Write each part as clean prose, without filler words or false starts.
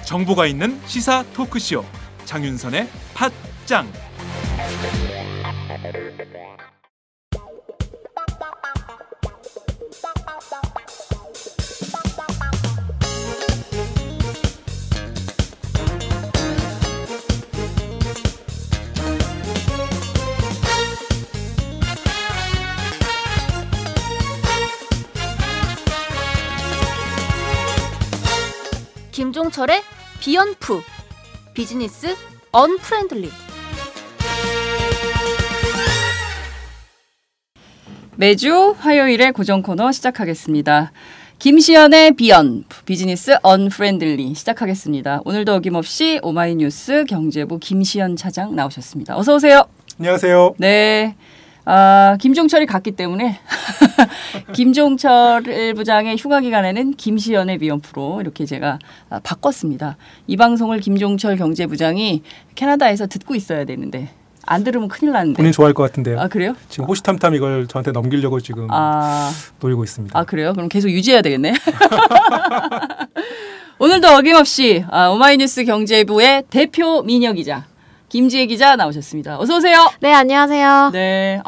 정보가 있는 시사 토크쇼 장윤선의 팟짱. 김종철의 비언프 비즈니스 언프렌들리. 매주 화요일에 고정 코너 시작하겠습니다. 김시연의 비언프 비즈니스 언프렌들리 시작하겠습니다. 오늘도 어김없이 오마이뉴스 경제부 김시연 차장 나오셨습니다. 어서 오세요. 안녕하세요. 네. 김종철이 갔기 때문에 김종철 부장의 휴가 기간에는 김시연의 비언프로 이렇게 제가 바꿨습니다. 이 방송을 김종철 경제부장이 캐나다에서 듣고 있어야 되는데 안 들으면 큰일 나는데. 본인 좋아할 것 같은데요. 아, 그래요? 지금 호시탐탐 이걸 저한테 넘기려고 지금 노리고 있습니다. 아, 그래요? 그럼 계속 유지해야 되겠네. 오늘도 어김없이 오마이뉴스 경제부의 대표 미녀 기자 김지혜 기자 나오셨습니다. 어서 오세요. 네, 안녕하세요. 네,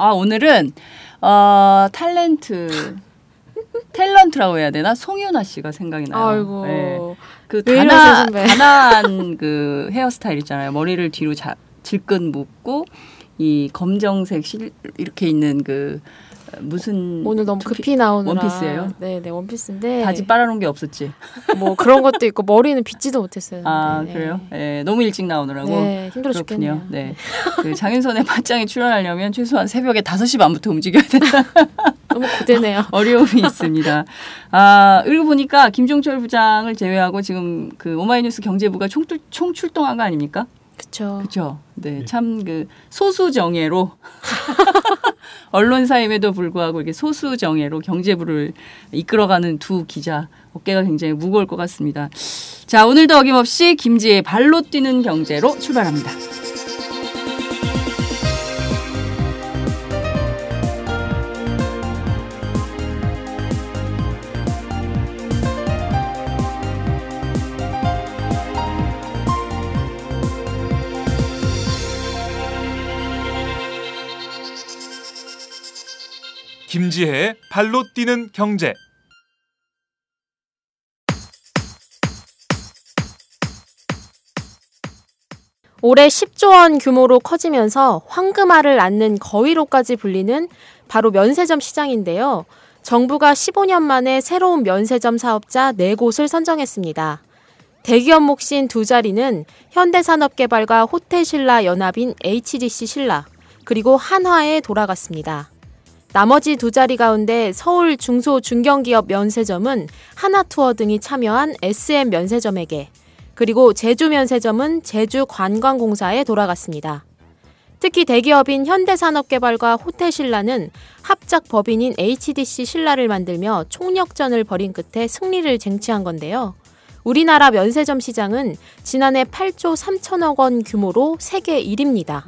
탤런트라고 해야 되나? 송윤아 씨가 생각이 나요. 아이고. 네. 그 왜 이러세요, 가난 그 헤어스타일 있잖아요. 머리를 뒤로 질끈 묶고 이 검정색 이렇게 있는 그 무슨 오늘 너무 급히 나오느라. 원피스예요? 네, 원피스인데 바지 빨아놓은 게 없었지. 뭐 그런 것도 있고 머리는 빗지도 못했어요. 아, 네. 그래요? 네, 너무 일찍 나오느라고. 네, 힘들어 그렇군요. 죽겠네요. 네. 그 장윤선의 팟짱에 출연하려면 최소한 새벽에 5시 반부터 움직여야 된다. 너무 고되네요. 어려움이 있습니다. 그리고 보니까 김종철 부장을 제외하고 지금 그 오마이뉴스 경제부가 총출동한 거 아닙니까? 그렇죠. 네, 참 그 소수정예로 언론사임에도 불구하고 이렇게 소수정예로 경제부를 이끌어가는 두 기자, 어깨가 굉장히 무거울 것 같습니다. 자, 오늘도 어김없이 김지혜의 발로 뛰는 경제로 출발합니다. 김지혜의 발로 뛰는 경제. 올해 10조 원 규모로 커지면서 황금알을 낳는 거위로까지 불리는 바로 면세점 시장인데요. 정부가 15년 만에 새로운 면세점 사업자 4곳을 선정했습니다. 대기업 몫인 두 자리는 현대산업개발과 호텔신라 연합인 HDC 신라, 그리고 한화에 돌아갔습니다. 나머지 두 자리 가운데 서울 중소중견기업 면세점은 하나투어 등이 참여한 SM 면세점에게, 그리고 제주 면세점은 제주관광공사에 돌아갔습니다. 특히 대기업인 현대산업개발과 호텔신라는 합작 법인인 HDC 신라를 만들며 총력전을 벌인 끝에 승리를 쟁취한 건데요. 우리나라 면세점 시장은 지난해 8조 3천억 원 규모로 세계 1위입니다.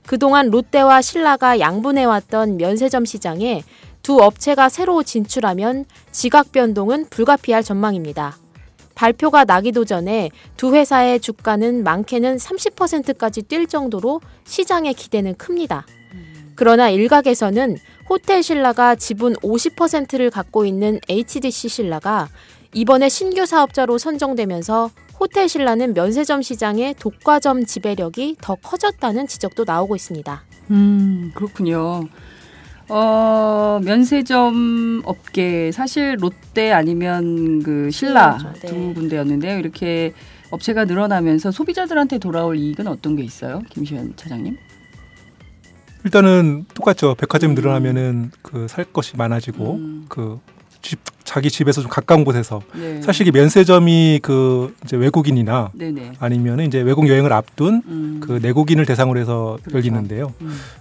그동안 롯데와 신라가 양분해왔던 면세점 시장에 두 업체가 새로 진출하면 지각 변동은 불가피할 전망입니다. 발표가 나기도 전에 두 회사의 주가는 많게는 30%까지 뛸 정도로 시장의 기대는 큽니다. 그러나 일각에서는 호텔신라가 지분 50%를 갖고 있는 HDC 신라가 이번에 신규 사업자로 선정되면서 호텔신라는 면세점 시장의 독과점 지배력이 더 커졌다는 지적도 나오고 있습니다. 그렇군요. 면세점 업계 사실 롯데 아니면 그 신라 네. 두 군데였는데요. 이렇게 업체가 늘어나면서 소비자들한테 돌아올 이익은 어떤 게 있어요, 김시현 차장님? 일단은 똑같죠. 백화점이 늘어나면은 그 살 것이 많아지고 그 자기 집에서 좀 가까운 곳에서 네. 사실 이 면세점이 그 이제 외국인이나 네네. 아니면 이제 외국 여행을 앞둔 그 내국인을 대상으로 해서 그렇죠. 열리는데요.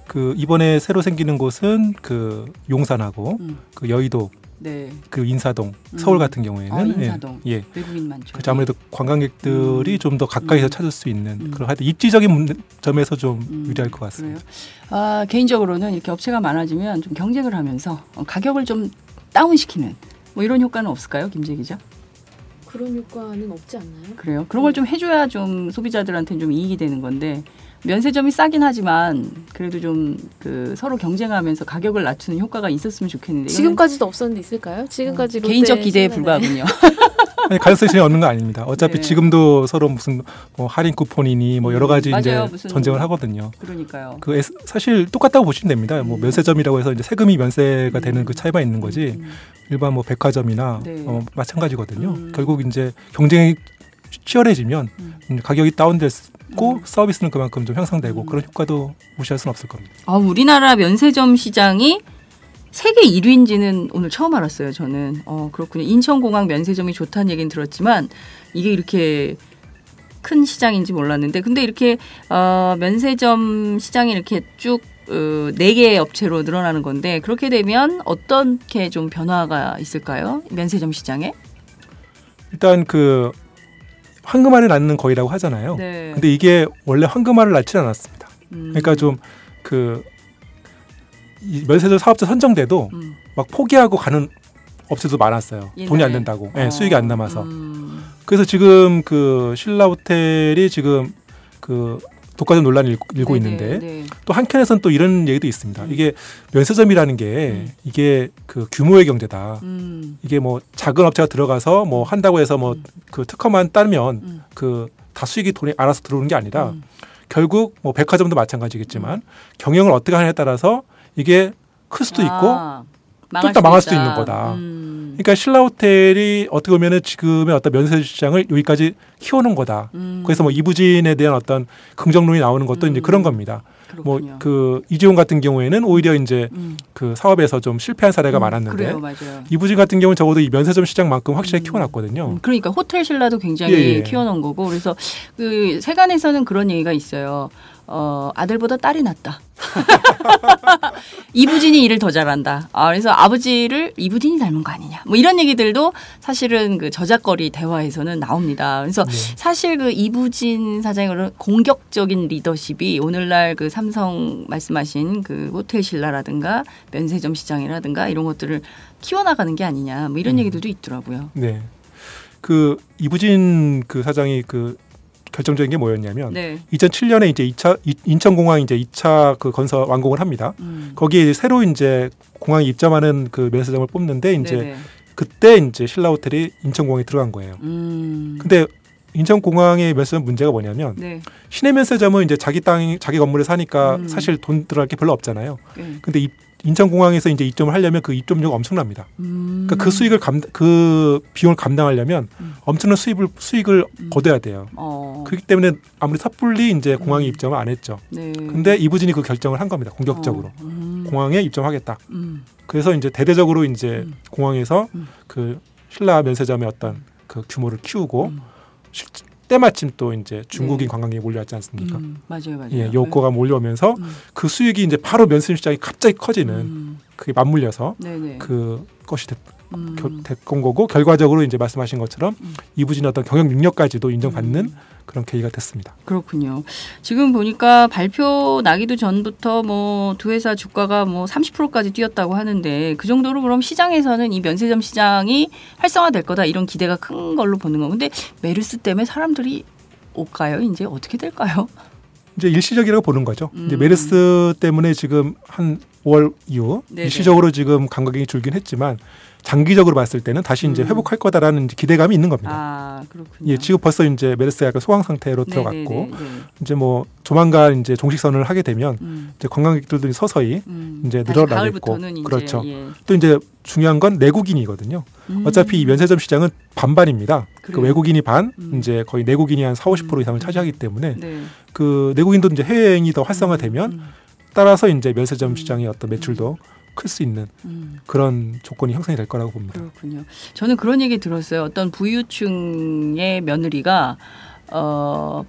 그 이번에 새로 생기는 곳은 그 용산하고 그 여의도 네. 그 인사동, 서울 같은 경우에는 인사동. 예. 외국인 많죠. 그렇죠. 아무래도 관광객들이 좀 더 가까이서 찾을 수 있는 그런 하여튼 입지적인 점에서 좀 유리할 것 같습니다. 그래요? 개인적으로는 이렇게 업체가 많아지면 좀 경쟁을 하면서 가격을 좀 다운시키는 뭐 이런 효과는 없을까요, 김재 기자? 그런 효과는 없지 않나요? 그래요. 그런 걸 좀 해줘야 좀 소비자들한테는 좀 이익이 되는 건데 면세점이 싸긴 하지만 그래도 좀 그 서로 경쟁하면서 가격을 낮추는 효과가 있었으면 좋겠는데 지금까지도 없었는데 있을까요? 지금까지 롯데 개인적 기대에 시간에. 불과하군요. 아니, 가능성이 없는 거 아닙니다. 어차피 네. 지금도 서로 무슨 뭐 할인 쿠폰이니 뭐 여러 가지 맞아요. 이제 무슨 전쟁을 하거든요. 그러니까요. 사실 똑같다고 보시면 됩니다. 뭐 면세점이라고 해서 이제 세금이 면세가 되는 그 차이만 있는 거지. 일반 뭐 백화점이나 네. 마찬가지거든요. 결국 이제 경쟁이 치열해지면 가격이 다운됐고 서비스는 그만큼 좀 향상되고 그런 효과도 무시할 수는 없을 겁니다. 우리나라 면세점 시장이 세계 1위인지는 오늘 처음 알았어요. 저는. 그렇군요. 인천공항 면세점이 좋다는 얘기는 들었지만 이게 이렇게 큰 시장인지 몰랐는데 근데 이렇게 면세점 시장이 이렇게 쭉 4개의 업체로 늘어나는 건데 그렇게 되면 어떻게 좀 변화가 있을까요? 면세점 시장에? 일단 그 황금알을 낳는 거위라고 하잖아요. 네. 근데 이게 원래 황금알을 낳지 않았습니다. 그러니까 좀 그 면세점 사업자 선정돼도 막 포기하고 가는 업체도 많았어요. 옛날에. 돈이 안 된다고. 네, 수익이 안 남아서. 그래서 지금 그 신라 호텔이 지금 그 독과점 논란이 일고 있는데 네. 또 한켠에서는 또 이런 얘기도 있습니다. 이게 면세점이라는 게 이게 그 규모의 경제다. 이게 뭐 작은 업체가 들어가서 뭐 한다고 해서 뭐 그 특허만 따면 그 다 수익이 돈이 알아서 들어오는 게 아니라 결국 뭐 백화점도 마찬가지겠지만 경영을 어떻게 하느냐에 따라서 이게 클 수도 있고 또 있다 망할 수도 있는 거다. 그러니까 신라 호텔이 어떻게 보면은 지금의 어떤 면세 시장을 여기까지 키워놓은 거다. 그래서 뭐 이부진에 대한 어떤 긍정론이 나오는 것도 이제 그런 겁니다. 뭐 그 이재용 같은 경우에는 오히려 이제 그 사업에서 좀 실패한 사례가 많았는데 그래요, 맞아요. 이부진 같은 경우는 적어도 이 면세점 시장만큼 확실히 키워놨거든요. 그러니까 호텔 신라도 굉장히 키워놓은 거고 그래서 그 세간에서는 그런 얘기가 있어요. 아들보다 딸이 낫다. 이부진이 일을 더 잘한다. 그래서 아버지를 이부진이 닮은 거 아니냐. 뭐 이런 얘기들도 사실은 그 저작거리 대화에서는 나옵니다. 그래서 사실 그 이부진 사장의 공격적인 리더십이 오늘날 그 삼성 말씀하신 그 호텔 신라라든가 면세점 시장이라든가 이런 것들을 키워나가는 게 아니냐. 뭐 이런 얘기들도 있더라고요. 네. 그 이부진 그 사장이 그 결정적인 게 뭐였냐면 2007년에 이제 인천공항 이제 2차 그 건설 완공을 합니다. 거기에 이제 새로 이제 공항에 입점하는 그 면세점을 뽑는데 이제 그때 이제 신라 호텔이 인천공항에 들어간 거예요. 근데 인천공항의 면세점 문제가 뭐냐면 시내 면세점은 이제 자기 땅 자기 건물에 사니까 사실 돈 들어갈 게 별로 없잖아요. 근데 인천공항에서 이제 입점을 하려면 그 입점료가 엄청납니다. 그러니까 그 수익을 그 비용을 감당하려면 엄청난 수익을 거둬야 돼요. 그렇기 때문에 아무리 섣불리 이제 공항에 입점을 안 했죠. 근데 이부진이 그 결정을 한 겁니다. 공격적으로 공항에 입점하겠다. 그래서 이제 대대적으로 이제 공항에서 그 신라 면세점의 어떤 그 규모를 키우고 때마침 또 이제 중국인 관광객이 몰려왔지 않습니까? 맞아요. 예, 요거가 몰려오면서 그 수익이 이제 바로 면세점 시장이 갑자기 커지는 그게 맞물려서 그것이 됐건 거고 결과적으로 이제 말씀하신 것처럼 이부진의 어떤 경영 능력까지도 인정받는 그런 계기가 됐습니다. 그렇군요. 지금 보니까 발표 나기도 전부터 뭐 두 회사 주가가 뭐 30%까지 뛰었다고 하는데 그 정도로 그럼 시장에서는 이 면세점 시장이 활성화될 거다 이런 기대가 큰 걸로 보는 거. 근데 메르스 때문에 사람들이 올까요? 이제 어떻게 될까요? 이제 일시적이라고 보는 거죠. 이제 메르스 때문에 지금 한 5월 이후 일시적으로 지금 관광객이 줄긴 했지만 장기적으로 봤을 때는 다시 이제 회복할 거다라는 이제 기대감이 있는 겁니다. 그렇군요. 예, 지금 벌써 이제 메르스가 약간 소강 상태로 들어갔고 이제 뭐 조만간 이제 종식선을 하게 되면 이제 관광객들도 서서히 이제 늘어나겠고 그렇죠. 또 이제 중요한 건 내국인이거든요. 어차피 이 면세점 시장은 반반입니다. 그 외국인이 반, 이제 거의 내국인이 한 40~50% 이상을 차지하기 때문에 그 내국인도 이제 해외여행이 더 활성화되면 따라서 이제 면세점 시장의 어떤 매출도 클 수 있는 그런 조건이 형성이 될 거라고 봅니다. 그렇군요. 저는 그런 얘기 들었어요. 어떤 부유층의 며느리가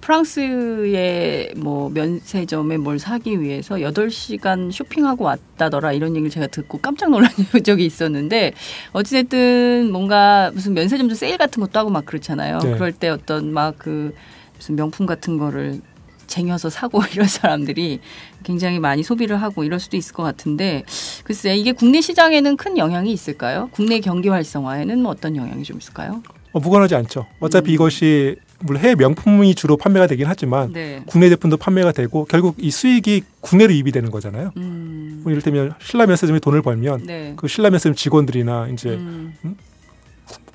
프랑스의 뭐 면세점에 뭘 사기 위해서 8시간 쇼핑하고 왔다더라 이런 얘기를 제가 듣고 깜짝 놀란 적이 있었는데 어찌됐든 뭔가 무슨 면세점도 세일 같은 것도 하고 막 그렇잖아요. 네. 그럴 때 어떤 막 그 무슨 명품 같은 거를 쟁여서 사고 이런 사람들이 굉장히 많이 소비를 하고 이럴 수도 있을 것 같은데 글쎄 이게 국내 시장에는 큰 영향이 있을까요? 국내 경기 활성화에는 뭐 어떤 영향이 좀 있을까요? 무관하지 않죠. 어차피 이것이 물론 해외 명품이 주로 판매가 되긴 하지만 네. 국내 제품도 판매가 되고 결국 이 수익이 국내로 이입이 되는 거잖아요. 뭐 이를테면 신라 면세점이 돈을 벌면 네. 그 신라 면세점 직원들이나 이제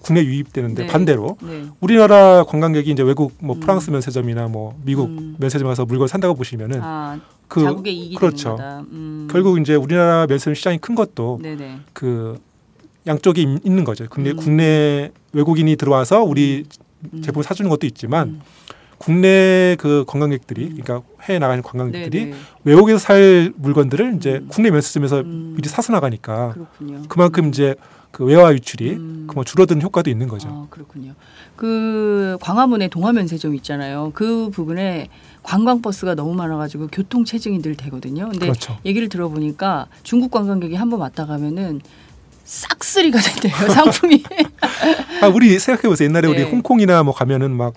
국내 유입되는데 네. 반대로 네. 우리나라 관광객이 이제 외국 뭐 프랑스 면세점이나 뭐 미국 면세점 가서 물건 산다고 보시면은 그 자국의 이익이 그렇죠. 되는 거다. 결국 이제 우리나라 면세점 시장이 큰 것도 네네. 그 양쪽이 있는 거죠. 국내 외국인이 들어와서 우리 제품을 사주는 것도 있지만 국내 그 관광객들이 그러니까 해외 나가는 관광객들이 네네. 외국에서 살 물건들을 이제 국내 면세점에서 미리 사서 나가니까 그렇군요. 그만큼 이제 그 외화 유출이 뭐 줄어드는 효과도 있는 거죠. 그렇군요. 그 광화문에 동화면세점 있잖아요. 그 부분에 관광버스가 너무 많아가지고 교통 체증이 늘 되거든요. 근데 그렇죠. 얘기를 들어보니까 중국 관광객이 한번 왔다 가면은 싹쓸이가 된대요. 상품이. 우리 생각해보세요. 옛날에 우리 네. 홍콩이나 뭐 가면은 막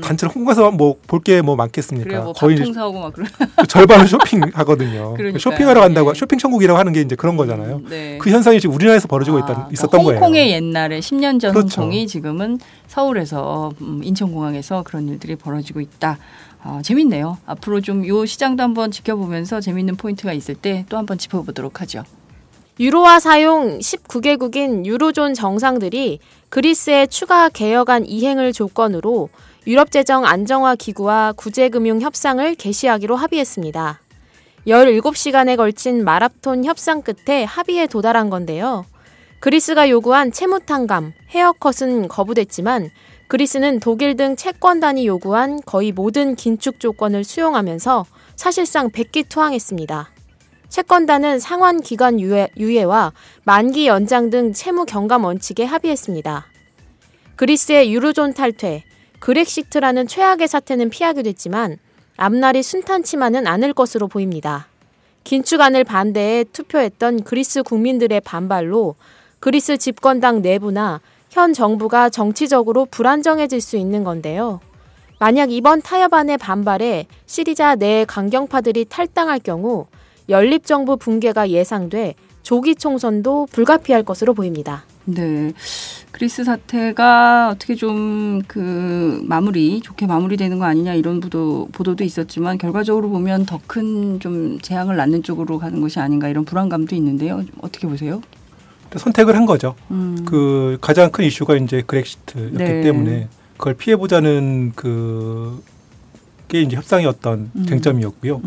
단체로 홍콩 가서 뭐 볼 게 뭐 많겠습니까? 그래 뭐 거의 밥통 사오고 막 그런. 절반을 쇼핑하거든요. 그러니까요. 쇼핑하러 간다고 네. 쇼핑 천국이라고 하는 게 이제 그런 거잖아요. 네. 그 현상이 지금 우리나라에서 벌어지고 있었던 거예요. 홍콩의 옛날에 10년 전 그렇죠. 홍콩이 지금은 서울에서 인천공항에서 그런 일들이 벌어지고 있다. 재밌네요. 앞으로 좀 이 시장도 한번 지켜보면서 재밌는 포인트가 있을 때 또 한번 짚어보도록 하죠. 유로화 사용 19개국인 유로존 정상들이 그리스의 추가 개혁안 이행을 조건으로 유럽재정 안정화 기구와 구제금융 협상을 개시하기로 합의했습니다. 17시간에 걸친 마라톤 협상 끝에 합의에 도달한 건데요. 그리스가 요구한 채무 탕감, 헤어컷은 거부됐지만 그리스는 독일 등 채권단이 요구한 거의 모든 긴축 조건을 수용하면서 사실상 백기투항했습니다. 채권단은 상환 기간 유예와 만기 연장 등 채무 경감 원칙에 합의했습니다. 그리스의 유로존 탈퇴, 그렉시트라는 최악의 사태는 피하게 됐지만 앞날이 순탄치만은 않을 것으로 보입니다. 긴축안을 반대해 투표했던 그리스 국민들의 반발로 그리스 집권당 내부나 현 정부가 정치적으로 불안정해질 수 있는 건데요. 만약 이번 타협안에 반발해 시리자 내 강경파들이 탈당할 경우 연립정부 붕괴가 예상돼 조기 총선도 불가피할 것으로 보입니다. 네, 그리스 사태가 어떻게 좀 좋게 마무리되는 거 아니냐 이런 보도도 있었지만 결과적으로 보면 더 큰 좀 재앙을 낳는 쪽으로 가는 것이 아닌가 이런 불안감도 있는데요. 어떻게 보세요? 선택을 한 거죠. 그 가장 큰 이슈가 이제 그렉시트였기 네. 때문에 그걸 피해보자는 그게 이제 협상의 어떤 쟁점이었고요.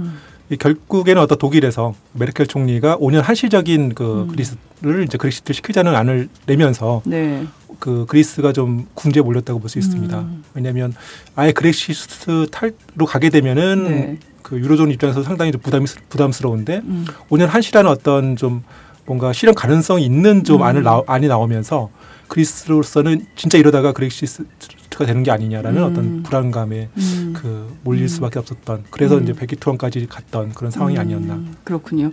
결국에는 어떤 독일에서 메르켈 총리가 5년 한시적인 그리스를 이제 그렉시트 시키자는 안을 내면서 네. 그 그리스가 좀 궁지에 몰렸다고 볼 수 있습니다. 왜냐하면 아예 그렉시트 탈로 가게 되면은 네. 그 유로존 입장에서 상당히 좀 부담스러운데 5년 한시라는 어떤 좀 뭔가 실현 가능성이 있는 좀 안이 나오면서 그리스로서는 진짜 이러다가 그렉시트가 되는 게 아니냐라는 어떤 불안감에 몰릴 수밖에 없었던 그래서 이제 백기투항까지 갔던 그런 상황이 아니었나. 그렇군요.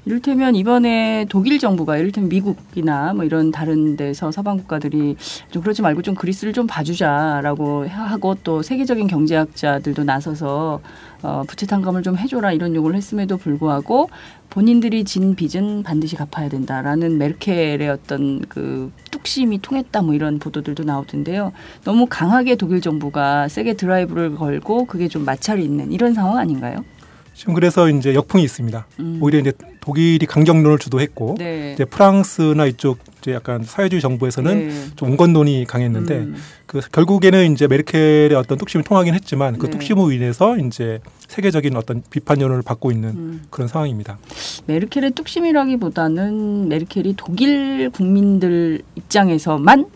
이를테면 이번에 독일 정부가 이를테면 미국이나 뭐 이런 다른 데서 서방 국가들이 좀 그러지 말고 좀 그리스를 좀 봐주자라고 하고 또 세계적인 경제학자들도 나서서 부채 탕감을 좀 해줘라 이런 요구를 했음에도 불구하고 본인들이 진 빚은 반드시 갚아야 된다라는 메르켈의 어떤 그 뚝심이 통했다 뭐 이런 보도들도 나오던데요. 너무 강하게 독일 정부가 세게 드라이브를 걸고 그게 좀 마찰이 있는 이런 상황 아닌가요? 지금 그래서 이제 역풍이 있습니다. 오히려 이제 독일이 강경론을 주도했고 네. 이제 프랑스나 이쪽 이제 약간 사회주의 정부에서는 네. 좀 온건론이 강했는데 그 결국에는 이제 메르켈의 어떤 뚝심이 통하긴 했지만 그 네. 뚝심으로 인해서 이제 세계적인 어떤 비판 여론을 받고 있는 그런 상황입니다. 메르켈의 뚝심이라기보다는 메르켈이 독일 국민들 입장에서만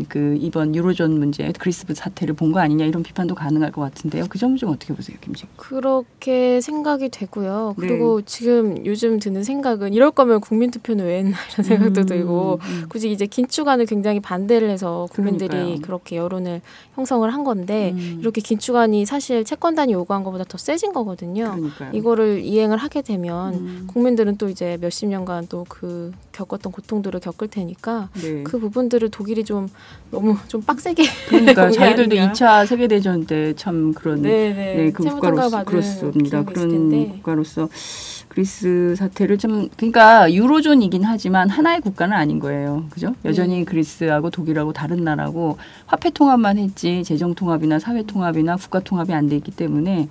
그 이번 유로존 문제 그리스 사태를 본 거 아니냐 이런 비판도 가능할 것 같은데요. 그 점은 좀 어떻게 보세요, 김지? 그렇게 생각이 되고요. 그리고 지금 요즘 드는 생각은 이럴 거면 국민투표는 왜 했나 이런 생각도 들고 굳이 이제 긴축안을 굉장히 반대를 해서 국민들이 그러니까요. 그렇게 여론을 형성을 한 건데 이렇게 긴축안이 사실 채권단이 요구한 것보다 더 세진 거거든요. 그러니까요. 이거를 이행을 하게 되면 국민들은 또 이제 몇십 년간 또 그 겪었던 고통들을 겪을 테니까 네. 그 부분들을 독일이 좀 너무 좀 빡세게 그러니까 자기들도 아닌가. 2차 세계대전 때 참 그런 네, 그 국가로서 그렇습니다. 그런 텐데. 국가로서 그리스 사태를 좀 그러니까 유로존이긴 하지만 하나의 국가는 아닌 거예요. 그죠? 여전히 그리스하고 독일하고 다른 나라고 화폐 통합만 했지 재정 통합이나 사회 통합이나 국가 통합이 안 돼 있기 때문에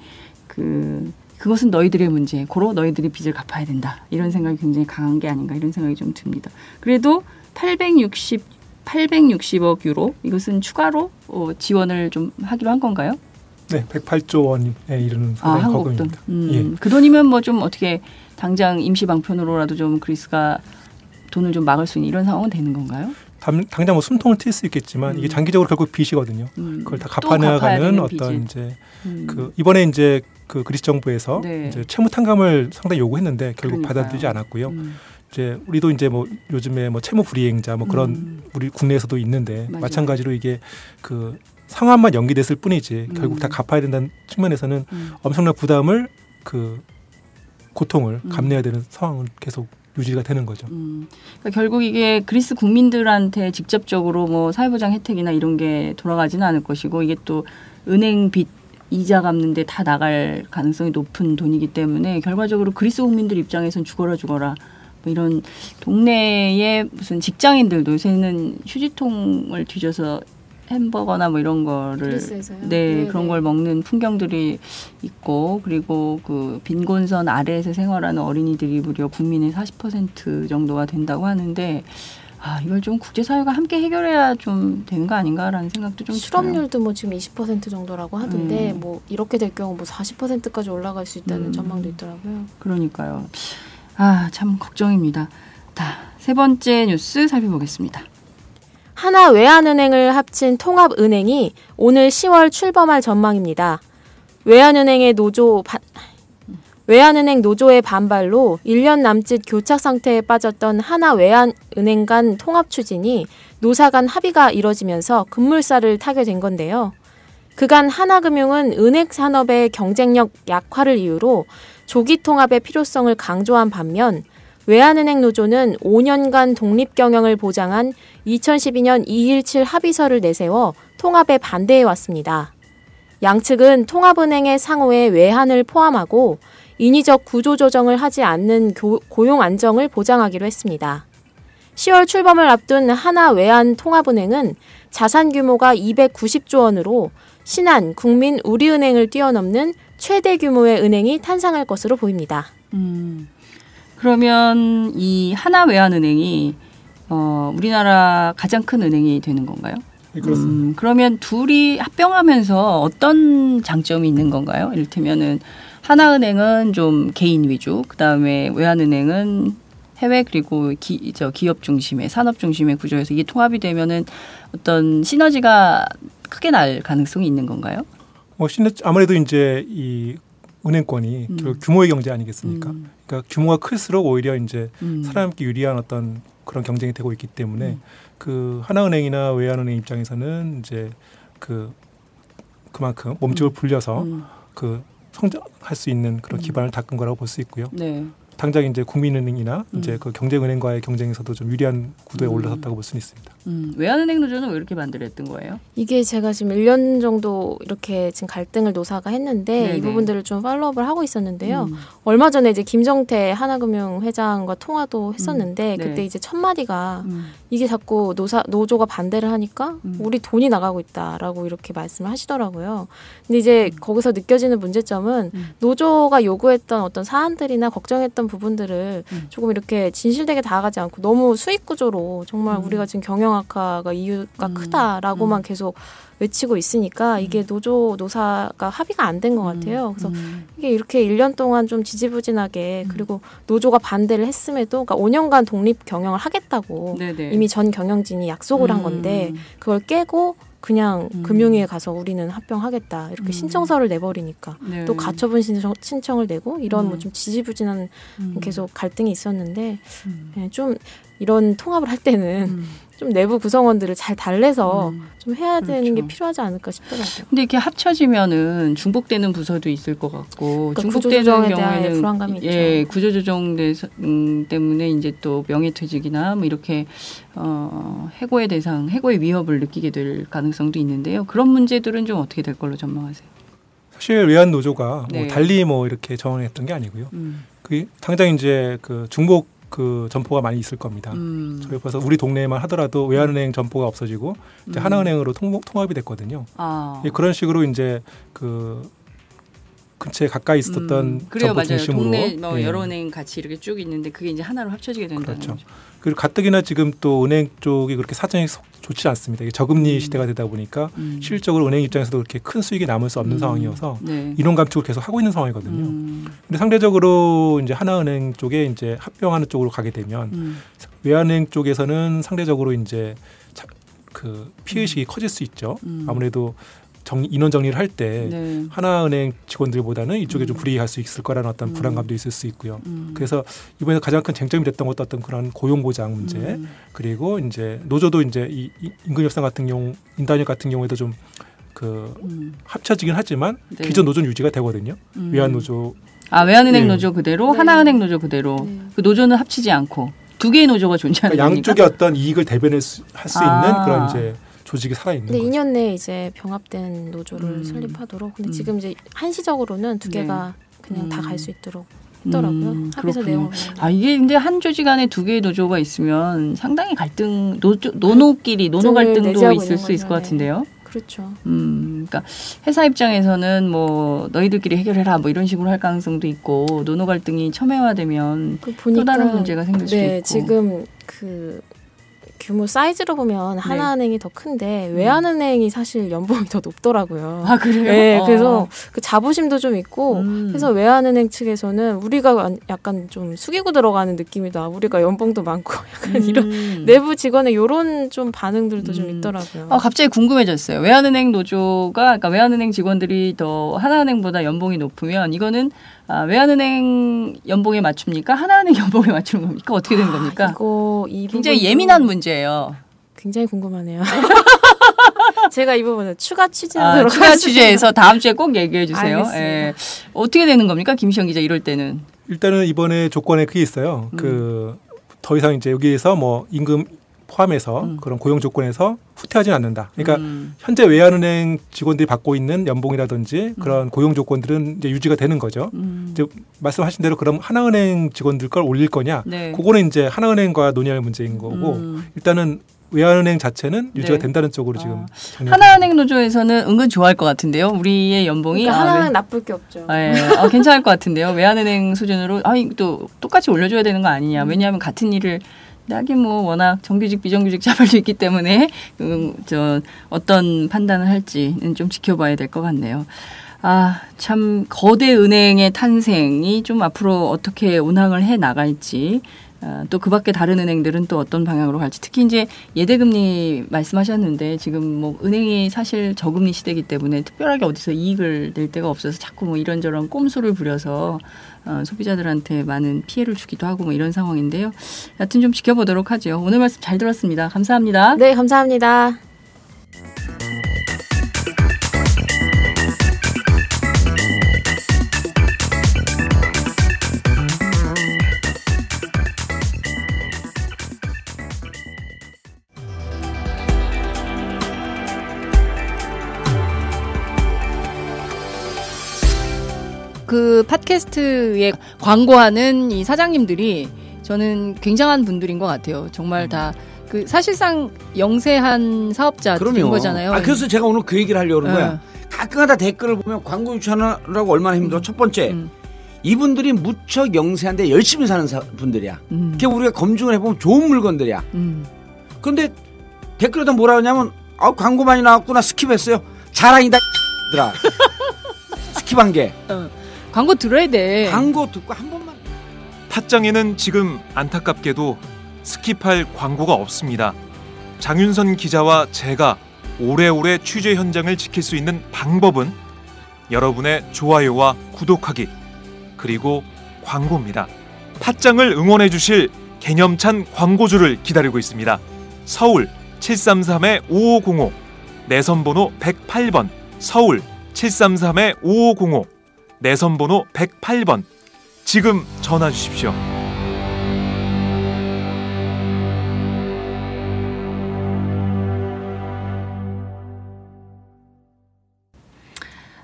그것은 너희들의 문제. 고로 너희들이 빚을 갚아야 된다. 이런 생각이 굉장히 강한 게 아닌가 이런 생각이 좀 듭니다. 그래도 860억 유로 이것은 추가로 지원을 좀 하기로 한 건가요? 네, 108조 원에 이르는 상당히 한국 돈. 거금입니다. 예. 그 돈이면 뭐 좀 어떻게 당장 임시 방편으로라도 좀 그리스가 돈을 좀 막을 수 있는 이런 상황은 되는 건가요? 당장 뭐 숨통을 튈 수 있겠지만 이게 장기적으로 결국 빚이거든요. 그걸 다 갚아내가는 어떤 이제 그 이번에 이제 그 그리스 정부에서 네. 이제 채무 탕감을 상당히 요구했는데 결국 그러니까요. 받아들이지 않았고요. 이제 우리도 이제 뭐 요즘에 뭐 채무 불이행자 뭐 그런 우리 국내에서도 있는데 맞아요. 마찬가지로 이게 그 상환만 연기됐을 뿐이지 결국 다 갚아야 된다는 측면에서는 엄청난 부담을 그 고통을 감내해야 되는 상황은 계속 유지가 되는 거죠. 그러니까 결국 이게 그리스 국민들한테 직접적으로 뭐 사회보장 혜택이나 이런 게 돌아가지는 않을 것이고 이게 또 은행 빚 이자 갚는데 다 나갈 가능성이 높은 돈이기 때문에 결과적으로 그리스 국민들 입장에선 죽어라 뭐 이런 동네에 무슨 직장인들도 요새는 휴지통을 뒤져서 햄버거나 뭐 이런 거를 그리스에서요? 네, 그런 걸 먹는 풍경들이 있고 그리고 그 빈곤선 아래에서 생활하는 어린이들이 무려 국민의 40% 정도가 된다고 하는데 이걸 좀 국제사회가 함께 해결해야 좀 되는 거 아닌가라는 생각도 좀 실업률도 뭐 지금 20% 정도라고 하던데 뭐 이렇게 될 경우 뭐 40%까지 올라갈 수 있다는 전망도 있더라고요. 그러니까요. 참 걱정입니다. 세 번째 뉴스 살펴보겠습니다. 하나 외환은행을 합친 통합은행이 오늘 10월 출범할 전망입니다. 외환은행 노조의 반발로 1년 남짓 교착 상태에 빠졌던 하나 외환은행 간 통합 추진이 노사 간 합의가 이뤄지면서 급물살을 타게 된 건데요. 그간 하나금융은 은행 산업의 경쟁력 약화를 이유로 조기 통합의 필요성을 강조한 반면 외환은행 노조는 5년간 독립 경영을 보장한 2012년 217 합의서를 내세워 통합에 반대해 왔습니다. 양측은 통합은행의 상호에 외환을 포함하고 인위적 구조 조정을 하지 않는 고용 안정을 보장하기로 했습니다. 10월 출범을 앞둔 하나 외환 통합은행은 자산 규모가 290조 원으로 신한, 국민, 우리은행을 뛰어넘는 최대 규모의 은행이 탄생할 것으로 보입니다. 그러면 이 하나 외환은행이 우리나라 가장 큰 은행이 되는 건가요? 네, 그렇습니다. 그러면 둘이 합병하면서 어떤 장점이 있는 건가요? 이를테면은 하나은행은 좀 개인 위주, 그다음에 외환은행은 해외 그리고 기업 중심의 산업 중심의 구조에서 이게 통합이 되면은 어떤 시너지가 크게 날 가능성이 있는 건가요? 아무래도 이제 이 은행권이 규모의 경제 아니겠습니까? 그러니까 규모가 클수록 오히려 이제 살아남기 유리한 어떤 그런 경쟁이 되고 있기 때문에 그 하나은행이나 외환은행 입장에서는 이제 그만큼 몸집을 불려서 그 성장할 수 있는 그런 기반을 닦은 거라고 볼 수 있고요. 네. 당장 이제 국민은행이나 이제 그 경쟁은행과의 경쟁에서도 좀 유리한 구도에 올라섰다고 볼 수는 있습니다. 외환은행 노조는 왜 이렇게 만들었던 거예요? 이게 제가 지금 1년 정도 이렇게 지금 갈등을 노사가 했는데 네네. 이 부분들을 좀 팔로우업을 하고 있었는데요. 얼마 전에 이제 김정태 하나금융 회장과 통화도 했었는데 네. 그때 이제 첫 마디가 이게 자꾸 노조가 반대를 하니까 우리 돈이 나가고 있다라고 이렇게 말씀을 하시더라고요. 근데 이제 거기서 느껴지는 문제점은 노조가 요구했던 어떤 사안들이나 걱정했던 부분들을 조금 이렇게 진실되게 다가가지 않고 너무 수익 구조로 정말 우리가 지금 경영 악화가 이유가 크다라고만 계속 외치고 있으니까 이게 노사가 합의가 안 된 것 같아요. 그래서 이게 이렇게 1년 동안 좀 지지부진하게 그리고 노조가 반대를 했음에도 그러니까 5년간 독립 경영을 하겠다고 네네. 이미 전 경영진이 약속을 한 건데 그걸 깨고 그냥 금융위에 가서 우리는 합병하겠다 이렇게 신청서를 내버리니까 네. 또 가처분 신청을 내고 이런 뭐 좀 지지부진한 계속 갈등이 있었는데 좀 이런 통합을 할 때는 좀 내부 구성원들을 잘 달래서 좀 해야 되는 게 필요하지 않을까 싶더라고요. 근데 이렇게 합쳐지면은 중복되는 부서도 있을 것 같고 그러니까 중복되는 경우에는 불안감이 예, 있죠. 구조조정 때문에 이제 또 명예퇴직이나 뭐 이렇게 해고의 위협을 느끼게 될 가능성도 있는데요. 그런 문제들은 좀 어떻게 될 걸로 전망하세요? 사실 외환 노조가 네. 뭐 달리 뭐 이렇게 정언했던 게 아니고요. 그 당장 이제 그 중복 그 점포가 많이 있을 겁니다. 저희 벌써 우리 동네에만 하더라도 외환은행 점포가 없어지고 이제 하나은행으로 통합이 됐거든요. 예, 그런 식으로 이제 그 근처에 가까이 있었던 그래요, 점포 맞아요. 중심으로 동네 뭐 예. 여러 은행 같이 이렇게 쭉 있는데 그게 이제 하나로 합쳐지게 된다는 그렇죠. 거죠. 그리고 가뜩이나 지금 또 은행 쪽이 그렇게 사정이 좋지 않습니다. 이게 저금리 시대가 되다 보니까 실질적으로 은행 입장에서도 그렇게 큰 수익이 남을 수 없는 상황이어서 네. 인원 감축을 계속 하고 있는 상황이거든요. 근데 상대적으로 이제 하나은행 쪽에 이제 합병하는 쪽으로 가게 되면 외환은행 쪽에서는 상대적으로 이제 그 피해의식이 커질 수 있죠. 아무래도 인원 정리를 할 때 네. 하나은행 직원들보다는 이쪽에 좀 불이익할 수 있을 거라는 어떤 불안감도 있을 수 있고요. 그래서 이번에 가장 큰 쟁점이 됐던 것도 어떤 그런 고용 보장 문제 그리고 이제 노조도 이제 이 임금 협상 같은 경우 인단협 같은 경우에도 좀 그 합쳐지긴 하지만 네. 기존 노조는 유지가 되거든요. 외환 노조 외환은행 네. 노조 그대로 네. 하나은행 노조 그대로 그 노조는 합치지 않고 두 개의 노조가 존재하는 그러니까 거니까. 양쪽의 어떤 이익을 대변할 수 있는 그런 이제 조직이 살아있는 근데 거죠. 2년 내에 이제 병합된 노조를 설립하도록. 근데 지금 이제 한시적으로는 두 개가 그냥 다 갈 수 있도록 했더라고요. 합의서 내용을. 이게 근데 한 조직 안에 두 개의 노조가 있으면 상당히 갈등, 노노끼리 노노 갈등도 있을 수 있을 것 같은데요. 그렇죠. 그러니까 회사 입장에서는 뭐 너희들끼리 해결해라 뭐 이런 식으로 할 가능성도 있고 노노 갈등이 첨예화되면 또 다른 문제가 생길 수도 있고. 지금 그 규모 사이즈로 보면 하나은행이 더 큰데 외환은행이 사실 연봉이 더 높더라고요. 아 그래요? 네, 그래서 그 자부심도 좀 있고 해서 외환은행 측에서는 우리가 약간 좀 숙이고 들어가는 느낌이다. 우리가 연봉도 많고 약간 이런 내부 직원의 이런 좀 반응들도 좀 있더라고요. 갑자기 궁금해졌어요. 외환은행 노조가 그러니까 외환은행 직원들이 더 하나은행보다 연봉이 높으면 이거는 외환은행 연봉에 맞춥니까? 하나은행 연봉에 맞추는 겁니까? 어떻게 되는 겁니까? 이 굉장히 예민한 문제예요. 굉장히 궁금하네요. 제가 이 부분은 추가 취재하도록 추가 취재해서 다음 주에 꼭 얘기해 주세요. 알겠습니다. 예. 어떻게 되는 겁니까? 김시영 기자 이럴 때는. 일단은 이번에 조건에 그게 있어요. 그 더 이상 이제 여기에서 뭐 임금 포함해서 그런 고용 조건에서 후퇴하지는 않는다. 그러니까 현재 외환은행 직원들이 받고 있는 연봉이라든지 그런 고용 조건들은 이제 유지가 되는 거죠. 이제 말씀하신 대로 그럼 하나은행 직원들 걸 올릴 거냐? 네. 그거는 이제 하나은행과 논의할 문제인 거고 일단은 외환은행 자체는 유지가 된다는 쪽으로 지금 하나은행 노조에서는 은근 좋아할 것 같은데요. 우리의 연봉이 그러니까 하나는 나쁠 게 없죠. 괜찮을 것 같은데요. 외환은행 수준으로 또 똑같이 올려줘야 되는 거 아니냐. 왜냐하면 같은 일을 하긴 뭐 워낙 정규직 비정규직 차별도 있기 때문에 어떤 판단을 할지는 좀 지켜봐야 될 것 같네요. 참 거대 은행의 탄생이 좀 앞으로 어떻게 운항을 해 나갈지 또 그 밖에 다른 은행들은 또 어떤 방향으로 갈지 특히 이제 예대금리 말씀하셨는데 지금 뭐 은행이 사실 저금리 시대이기 때문에 특별하게 어디서 이익을 낼 데가 없어서 자꾸 뭐 이런저런 꼼수를 부려서 소비자들한테 많은 피해를 주기도 하고 뭐 이런 상황인데요. 여튼 좀 지켜보도록 하죠. 오늘 말씀 잘 들었습니다. 감사합니다. 네, 감사합니다. 그 팟캐스트에 광고하는 이 사장님들이 저는 굉장한 분들인 것 같아요. 정말 다 그 사실상 영세한 사업자들인 거잖아요. 그래서 제가 오늘 그 얘기를 하려고 그러는 거야. 가끔가다 댓글을 보면 광고 유치하느라고 얼마나 힘들어. 첫 번째, 이분들이 무척 영세한데 열심히 사는 분들이야. 그게 우리가 검증을 해보면 좋은 물건들이야. 그런데 댓글에다 뭐라 하냐면 광고 많이 나왔구나 스킵했어요. 자랑이다 들아. 스킵한 게. 광고 들어야 돼. 광고 듣고 한 번만. 팟짱에는 지금 안타깝게도 스킵할 광고가 없습니다. 장윤선 기자와 제가 오래오래 취재 현장을 지킬 수 있는 방법은 여러분의 좋아요와 구독하기, 그리고 광고입니다. 팟짱을 응원해 주실 개념찬 광고주를 기다리고 있습니다. 서울 733-5505, 내선번호 108번, 서울 733-5505, 내선번호 108번. 지금 전화 주십시오.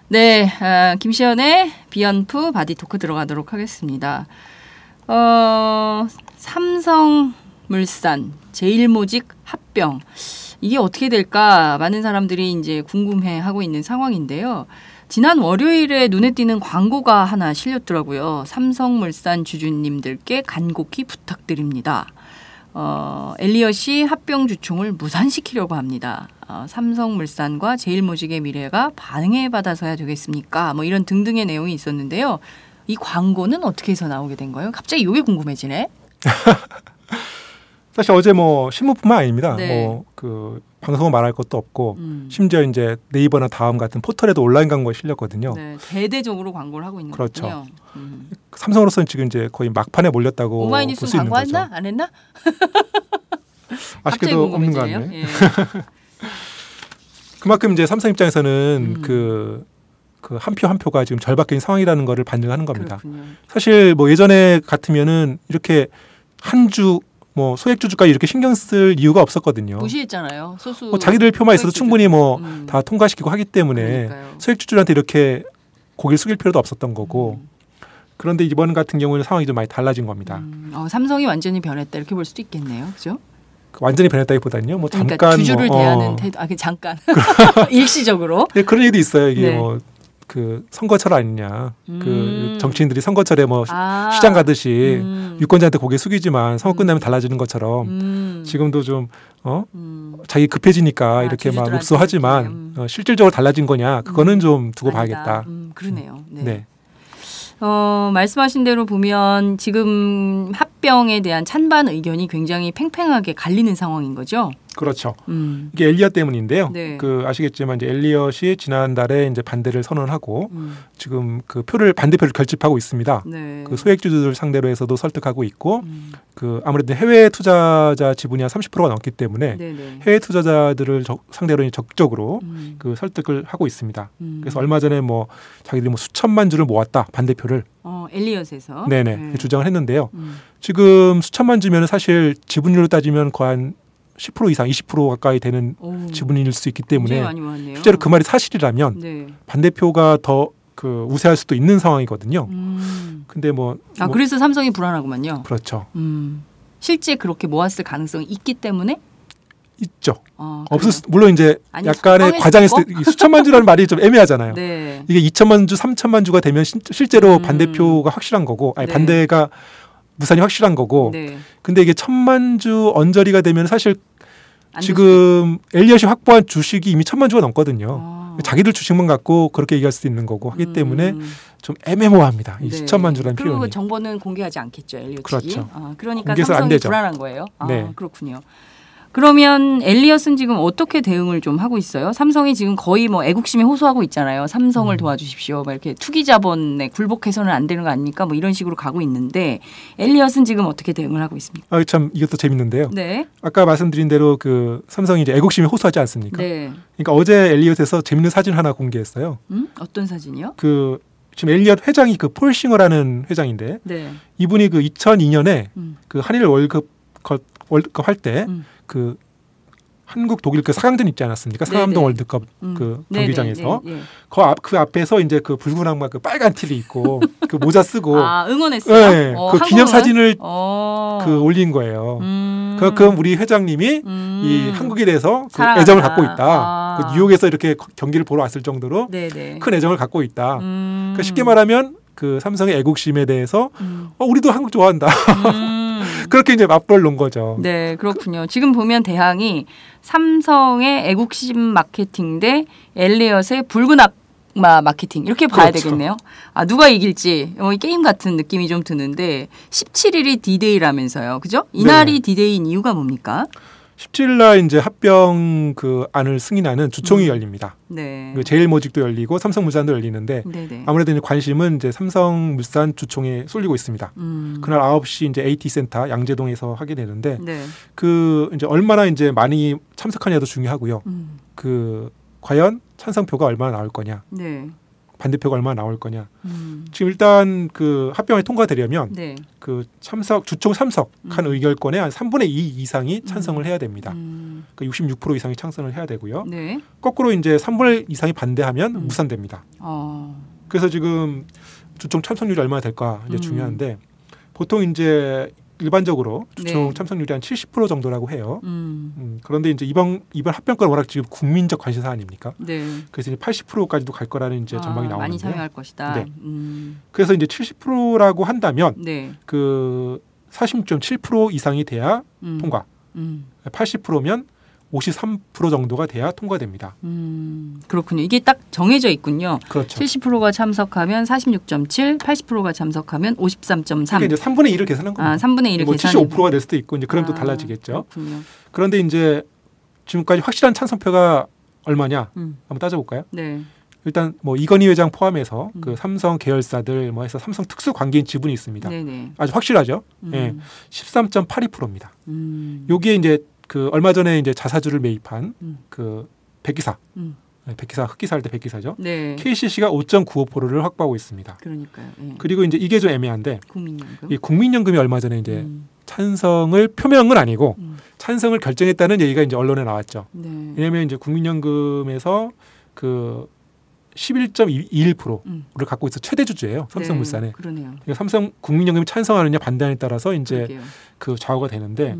네, 김시연의 비언프 바디 토크 들어가도록 하겠습니다. 삼성물산, 제일모직 합병. 이게 어떻게 될까 많은 사람들이 이제 궁금해하고 있는 상황인데요. 지난 월요일에 눈에 띄는 광고가 하나 실렸더라고요. 삼성물산 주주님들께 간곡히 부탁드립니다. 엘리엇이 합병 주총을 무산시키려고 합니다. 삼성물산과 제일모직의 미래가 방해받아서야 되겠습니까? 뭐 이런 등등의 내용이 있었는데요. 이 광고는 어떻게 해서 나오게 된 거예요? 갑자기 이게 궁금해지네. 사실 어제 뭐 신문뿐만 아닙니다. 네. 뭐 그 방송은 말할 것도 없고 심지어 이제 네이버나 다음 같은 포털에도 온라인 광고가 실렸거든요. 네, 대대적으로 광고를 하고 있는 그렇죠. 거군요. 삼성으로서는 지금 이제 거의 막판에 몰렸다고 볼 수 있는 거죠. 오마이뉴스 광고했나? 안 했나? 아쉽게도 없는 거 같네. 예. 그만큼 이제 삼성 입장에서는 그 한 표 한 표가 지금 절박한 상황이라는 거를 반증하는 겁니다. 그렇군요. 사실 뭐 예전에 같으면은 이렇게 한 주 뭐 소액주주까지 이렇게 신경 쓸 이유가 없었거든요. 무시했잖아요. 소수. 뭐 자기들 표만 있어도 소액주주. 충분히 뭐 다 통과시키고 하기 때문에 그러니까요. 소액주주한테 이렇게 고개를 숙일 필요도 없었던 거고. 그런데 이번 같은 경우는 상황이 좀 많이 달라진 겁니다. 삼성이 완전히 변했다 이렇게 볼 수도 있겠네요. 그죠? 완전히 변했다기보다는요. 뭐 그러니까 잠깐 주주를 뭐, 대하는 태도. 잠깐. 일시적으로. 네, 그런 얘기도 있어요. 이게 네. 뭐 그 선거철 아니냐. 그 정치인들이 선거철에 뭐 시장 가듯이 유권자한테 고개 숙이지만 선거 끝나면 달라지는 것처럼 지금도 좀 자기 급해지니까 이렇게 막 주주들한테 읍소하지만 이렇게, 실질적으로 달라진 거냐. 그거는 좀 두고 아니다. 봐야겠다. 그러네요. 네. 네. 말씀하신 대로 보면 지금 합병에 대한 찬반 의견이 굉장히 팽팽하게 갈리는 상황인 거죠. 그렇죠. 이게 엘리엇 때문인데요. 네. 그 아시겠지만 이제 엘리엇이 지난달에 이제 반대를 선언하고 지금 그 반대표를 결집하고 있습니다. 네. 그 소액주주들 상대로 해서도 설득하고 있고 그 아무래도 해외 투자자 지분이 한 30%가 넘기 때문에 네네. 해외 투자자들을 상대로 적극적으로 그 설득을 하고 있습니다. 그래서 얼마 전에 뭐 자기들이 뭐 수천만 주를 모았다 반대표를 엘리엇에서 네네 네. 주장을 했는데요. 지금 수천만 주면 사실 지분율로 따지면 거의 한 10% 이상, 20% 가까이 되는 지분일 수 있기 때문에 많이 모았네요. 실제로 그 말이 사실이라면 네. 반대표가 더 그 우세할 수도 있는 상황이거든요. 근데 그래서 삼성이 불안하구만요. 그렇죠. 실제 그렇게 모았을 가능성이 있기 때문에 있죠. 물론 이제 아니, 약간의 과장했을 때 수천만 주라는 말이 좀 애매하잖아요. 네. 이게 2천만 주, 3천만 주가 되면 실제로 반대표가 확실한 거고, 아니 네. 반대가 무산이 확실한 거고. 네. 근데 이게 1,000만 주 언저리가 되면 사실 지금 엘리엇이 확보한 주식이 이미 1,000만 주가 넘거든요. 자기들 주식만 갖고 그렇게 얘기할 수도 있는 거고 하기 때문에 좀 애매모호합니다. 이 네. 수천만 주라는 그리고 표현이. 그 정보는 공개하지 않겠죠, 엘리엇이. 그렇죠. 그러니까 공개해서 안 삼성이 되죠. 불안한 거예요. 네. 그렇군요. 그러면 엘리엇은 지금 어떻게 대응을 좀 하고 있어요? 삼성이 지금 거의 뭐 애국심에 호소하고 있잖아요. 삼성을 도와주십시오. 막 이렇게 투기 자본에 굴복해서는 안 되는 거 아닙니까? 뭐 이런 식으로 가고 있는데 엘리엇은 지금 어떻게 대응을 하고 있습니까? 참 이것도 재밌는데요. 네. 아까 말씀드린 대로 그 삼성이 이제 애국심에 호소하지 않습니까? 네. 그러니까 어제 엘리엇에서 재밌는 사진 하나 공개했어요. 어떤 사진이요? 그 지금 엘리엇 회장이 그 폴 싱어라는 회장인데 네. 이분이 그 2002년에 그 한일 월드컵 할 때 그 한국 독일 그 4강전 있지 않았습니까? 상암동 월드컵 그 경기장에서 그 앞에서 이제 그 붉은 악마 그 빨간 티를 입고 그 모자 쓰고 응원했어요. 네, 그 기념 사진을 그 올린 거예요. 그럼 우리 회장님이 이 한국에 대해서 그 애정을 갖고 있다. 그 뉴욕에서 이렇게 경기를 보러 왔을 정도로 큰 애정을 갖고 있다. 그러니까 쉽게 말하면 그 삼성의 애국심에 대해서 우리도 한국 좋아한다. 그렇게 이제 맞벌 놓은 거죠. 네, 그렇군요. 지금 보면 대항이 삼성의 애국심 마케팅 대 엘리엇의 붉은 악마 마케팅 이렇게 봐야 그렇죠. 되겠네요. 누가 이길지 게임 같은 느낌이 좀 드는데 17일이 디데이라면서요. 그죠? 이날이 디데이인 이유가 뭡니까? 17일 날 이제 합병 그 안을 승인하는 주총이 열립니다. 네. 그 제일모직도 열리고 삼성물산도 열리는데 네네. 아무래도 이제 관심은 이제 삼성물산 주총에 쏠리고 있습니다. 그날 9시 이제 AT 센터 양재동에서 하게 되는데 네. 그 이제 얼마나 이제 많이 참석하냐도 중요하고요. 그 과연 찬성표가 얼마나 나올 거냐, 네. 반대표가 얼마나 나올 거냐. 지금 일단 그 합병안이 통과되려면 네. 그 주총 참석한 의결권의 한 3분의 2 이상이 찬성을 해야 됩니다. 그 66% 이상이 찬성을 해야 되고요. 네. 거꾸로 이제 3분의 1 이상이 반대하면 무산됩니다. 그래서 지금 주총 참석률이 얼마나 될까 이제 중요한데 보통 이제 일반적으로 주총 네. 참석률이 한 70% 정도라고 해요. 그런데 이제 이번 합병권 워낙 지금 국민적 관심사 아닙니까? 네. 그래서 이제 80%까지도 갈 거라는 이제 전망이 나오는데 많이 참여할 것이다. 네. 그래서 이제 70%라고 한다면 네. 그 46.7% 이상이 돼야 통과. 80%면 53% 정도가 돼야 통과됩니다. 그렇군요. 이게 딱 정해져 있군요. 그렇죠. 70%가 참석하면 46.7, 80%가 참석하면 53.3. 그게 이제 3분의 1을 계산한 겁니다. 3분의 1을 뭐 계산. 75%가 될 수도 있고 이제 그럼 또 달라지겠죠. 그렇군요. 그런데 이제 지금까지 확실한 찬성표가 얼마냐 한번 따져볼까요? 네. 일단 뭐 이건희 회장 포함해서 그 삼성 계열사들 뭐 해서 삼성 특수 관계인 지분이 있습니다. 네네. 아주 확실하죠. 예, 13.82%입니다. 여기에 이제 그 얼마 전에 이제 자사주를 매입한 그 백기사, 백기사 흑기사 할 때 백기사죠. 네. KCC가 5.95%를 확보하고 있습니다. 그러니까요. 예. 그리고 이제 이게 좀 애매한데 국민연금. 이 국민연금이 얼마 전에 이제 찬성을 표명은 아니고 찬성을 결정했다는 얘기가 이제 언론에 나왔죠. 네. 왜냐하면 이제 국민연금에서 그 11.21%를 갖고 있어 최대 주주예요. 삼성물산에. 네, 그러네요. 그러니까 삼성 국민연금이 찬성하느냐 반대하느냐에 따라서 이제 그러게요. 그 좌우가 되는데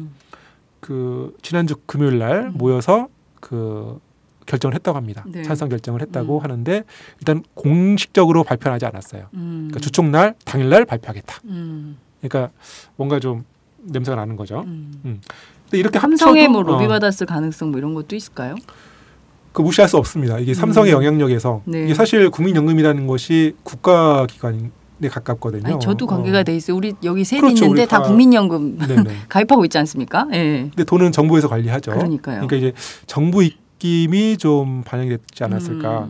그 지난주 금요일 날 모여서 그 결정을 했다고 합니다. 네. 찬성 결정을 했다고 하는데 일단 공식적으로 발표하지 않았어요. 그러니까 주총 날 당일 날 발표하겠다. 그러니까 뭔가 좀 냄새가 나는 거죠. 근데 이렇게 삼성에 합쳐도 뭐 로비 받았을 가능성 뭐 이런 것도 있을까요? 그 무시할 수 없습니다. 이게 삼성의 영향력에서 네. 이게 사실 국민연금이라는 것이 국가기관에 가깝거든요. 아니, 저도 관계가 돼 있어요. 우리 여기 셋 그렇죠, 있는데 우리 다 국민연금 가입하고 있지 않습니까? 예. 근데 돈은 정부에서 관리하죠. 그러니까요. 그러니까 이제 정부 입김이 좀 반영이 됐지 않았을까.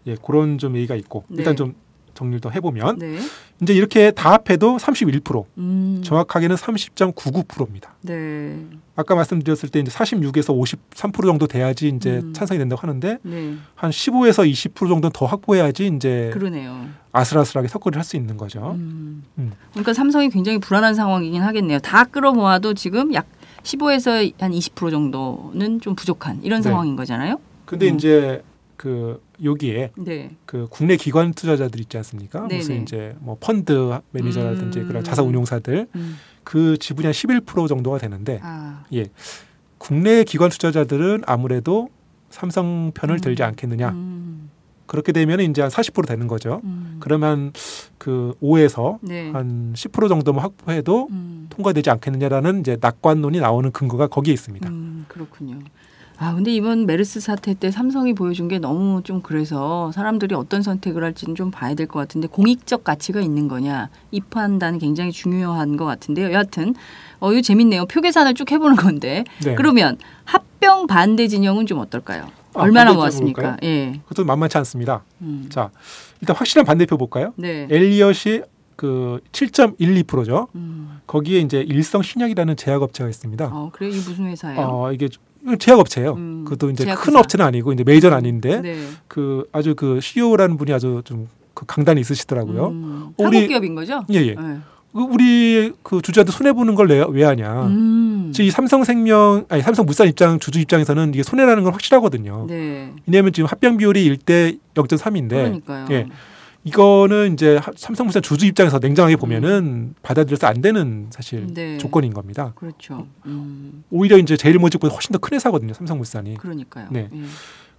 예, 그런 좀 얘기가 있고 네. 일단 좀 정리를 더 해보면 네. 이제 이렇게 다 합해도 31%, 정확하게는 30.99%입니다. 네. 아까 말씀드렸을 때 이제 46에서 53% 정도 돼야지 이제 찬성이 된다고 하는데 네. 한 15에서 20% 정도는 더 확보해야지 이제 그러네요. 아슬아슬하게 석거리를 할 수 있는 거죠. 그러니까 삼성이 굉장히 불안한 상황이긴 하겠네요. 다 끌어모아도 지금 약 15에서 한 20% 정도는 좀 부족한 이런 네. 상황인 거잖아요. 근데 이제 그 여기에 네. 그 국내 기관 투자자들 있지 않습니까? 네네. 무슨 이제 뭐 펀드 매니저라든지 그런 자사 운용사들 그 지분이 한 11% 정도가 되는데 예. 국내 기관 투자자들은 아무래도 삼성 편을 들지 않겠느냐. 그렇게 되면 이제 한 40% 되는 거죠. 그러면 그 5에서 네. 한 10% 정도만 확보해도 통과되지 않겠느냐라는 이제 낙관론이 나오는 근거가 거기에 있습니다. 그렇군요. 근데 이번 메르스 사태 때 삼성이 보여준 게 너무 좀 그래서 사람들이 어떤 선택을 할지는 좀 봐야 될 것 같은데 공익적 가치가 있는 거냐 이 판단이 굉장히 중요한 것 같은데요. 여하튼 이거 재밌네요. 표 계산을 쭉 해보는 건데 네. 그러면 합병 반대 진영은 좀 어떨까요? 얼마나 모았습니까? 예. 그것도 만만치 않습니다. 자, 일단 확실한 반대표 볼까요? 네. 엘리엇이 그 7.12%죠. 거기에 이제 일성 신약이라는 제약업체가 있습니다. 그래요? 이게 무슨 회사예요? 이게 제약업체예요. 그것도 이제 제약회사. 큰 업체는 아니고 이제 메이저는 아닌데 네. 그 아주 그 CEO라는 분이 아주 좀 그 강단이 있으시더라고요. 한국 기업인 거죠? 예. 네. 우리 그 주주한테 손해 보는 걸 왜 하냐. 즉 이 삼성물산 주주 입장에서는 이게 손해라는 건 확실하거든요. 네. 왜냐하면 지금 합병 비율이 1대 0.3인데 그러니까요. 예. 이거는 이제 삼성물산 주주 입장에서 냉정하게 보면은 받아들여서 안 되는 사실 네. 조건인 겁니다. 그렇죠. 오히려 이제 제일모직보다 훨씬 더 큰 회사거든요. 삼성물산이. 그러니까요. 네. 예.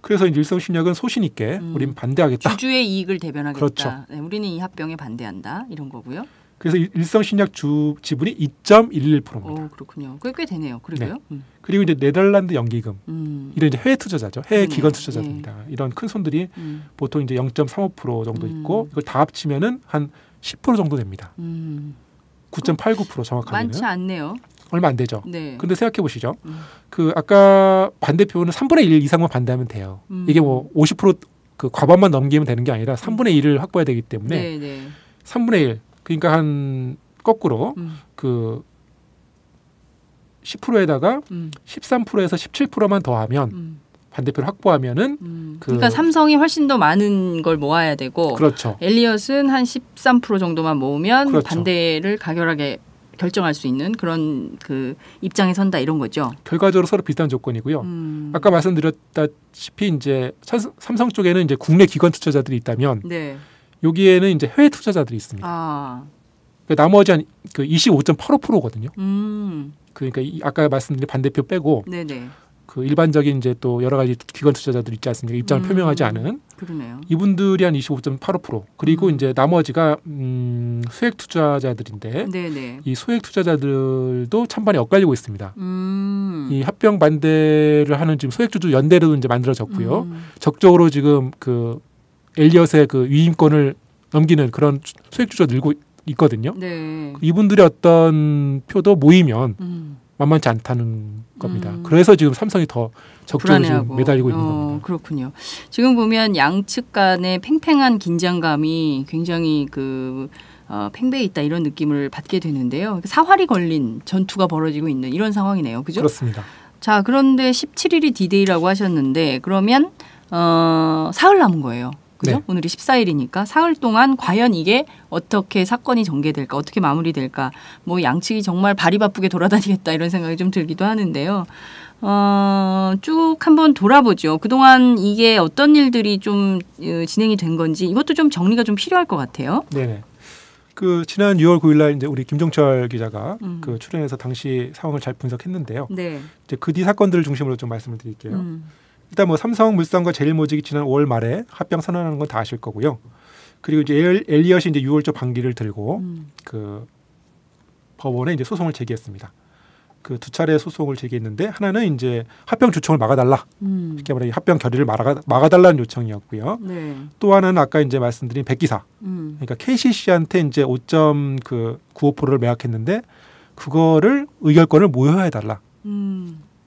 그래서 이제 일성신약은 소신 있게 우린 반대하겠다. 주주의 이익을 대변하겠다. 그렇죠. 네, 우리는 이 합병에 반대한다. 이런 거고요. 그래서 일성신약 주 지분이 2.11%입니다. 오, 그렇군요. 꽤 되네요. 그리고요. 네. 그리고 이제 네덜란드 연기금 이런 이제 해외 투자자죠. 해외 그러네요. 기관 투자자입니다. 이런 큰 손들이 보통 이제 0.35% 정도 있고 이걸 다 합치면은 한 10% 정도 됩니다. 9.89% 정확하게는. 많지 않네요. 얼마 안 되죠. 네. 근데 생각해 보시죠. 그 아까 반대표는 3분의 1 이상만 반대하면 돼요. 이게 뭐 50% 그 과반만 넘기면 되는 게 아니라 3분의 1을 확보해야 되기 때문에 네, 네. 3분의 1 그러니까 한 거꾸로 그 10%에다가 13%에서 17%만 더하면 반대표를 확보하면은 그러니까 삼성이 훨씬 더 많은 걸 모아야 되고 그렇죠. 엘리엇은 한 13% 정도만 모으면 그렇죠. 반대를 가결하게 결정할 수 있는 그런 그 입장에 선다 이런 거죠. 결과적으로 서로 비슷한 조건이고요. 아까 말씀드렸다시피 이제 삼성 쪽에는 이제 국내 기관 투자자들이 있다면 네. 여기에는 이제 해외 투자자들이 있습니다. 아. 나머지 한 그 25.85%거든요. 그러니까 아까 말씀드린 반대표 빼고 네네. 그 일반적인 이제 또 여러 가지 기관 투자자들 있지 않습니까? 입장을 표명하지 않은 그러네요. 이분들이 한 25.85% 그리고 이제 나머지가 소액 투자자들인데 네네. 이 소액 투자자들도 찬반이 엇갈리고 있습니다. 이 합병 반대를 하는 지금 소액주주 연대도 이제 만들어졌고요. 적극적으로 지금 그 엘리엇의 그 위임권을 넘기는 그런 소액주주가 늘고 있거든요. 네. 이분들의 어떤 표도 모이면 만만치 않다는 겁니다. 그래서 지금 삼성이 더 적극적으로 지금 매달리고 있는 겁니다. 그렇군요. 지금 보면 양측 간의 팽팽한 긴장감이 굉장히 팽배해 있다 이런 느낌을 받게 되는데요. 사활이 걸린 전투가 벌어지고 있는 이런 상황이네요. 그죠? 그렇습니다. 자, 그런데 17일이 디데이라고 하셨는데 그러면 사흘 남은 거예요. 그죠? 네. 오늘이 14일이니까 사흘 동안 과연 이게 어떻게 사건이 전개될까, 어떻게 마무리될까, 뭐 양측이 정말 발이 바쁘게 돌아다니겠다 이런 생각이 좀 들기도 하는데요. 쭉 한번 돌아보죠. 그동안 이게 어떤 일들이 좀 진행이 된 건지 이것도 좀 정리가 좀 필요할 것 같아요. 네. 그 지난 6월 9일날 이제 우리 김종철 기자가 그 출연해서 당시 상황을 잘 분석했는데요. 네. 이제 그 뒤 사건들을 중심으로 좀 말씀을 드릴게요. 일단 뭐 삼성물산과 제일모직이 지난 5월 말에 합병 선언하는 건 다 아실 거고요. 그리고 이제 엘리엇이 이제 6월 초 반기를 들고 그 법원에 이제 소송을 제기했습니다. 그 두 차례 소송을 제기했는데 하나는 이제 합병 주총을 막아달라. 쉽게 말해 합병 결의를 막아달라는 요청이었고요. 네. 또 하나는 아까 이제 말씀드린 백기사. 그러니까 KCC한테 이제 5.95%를 매각했는데 그거를 의결권을 무효화해달라.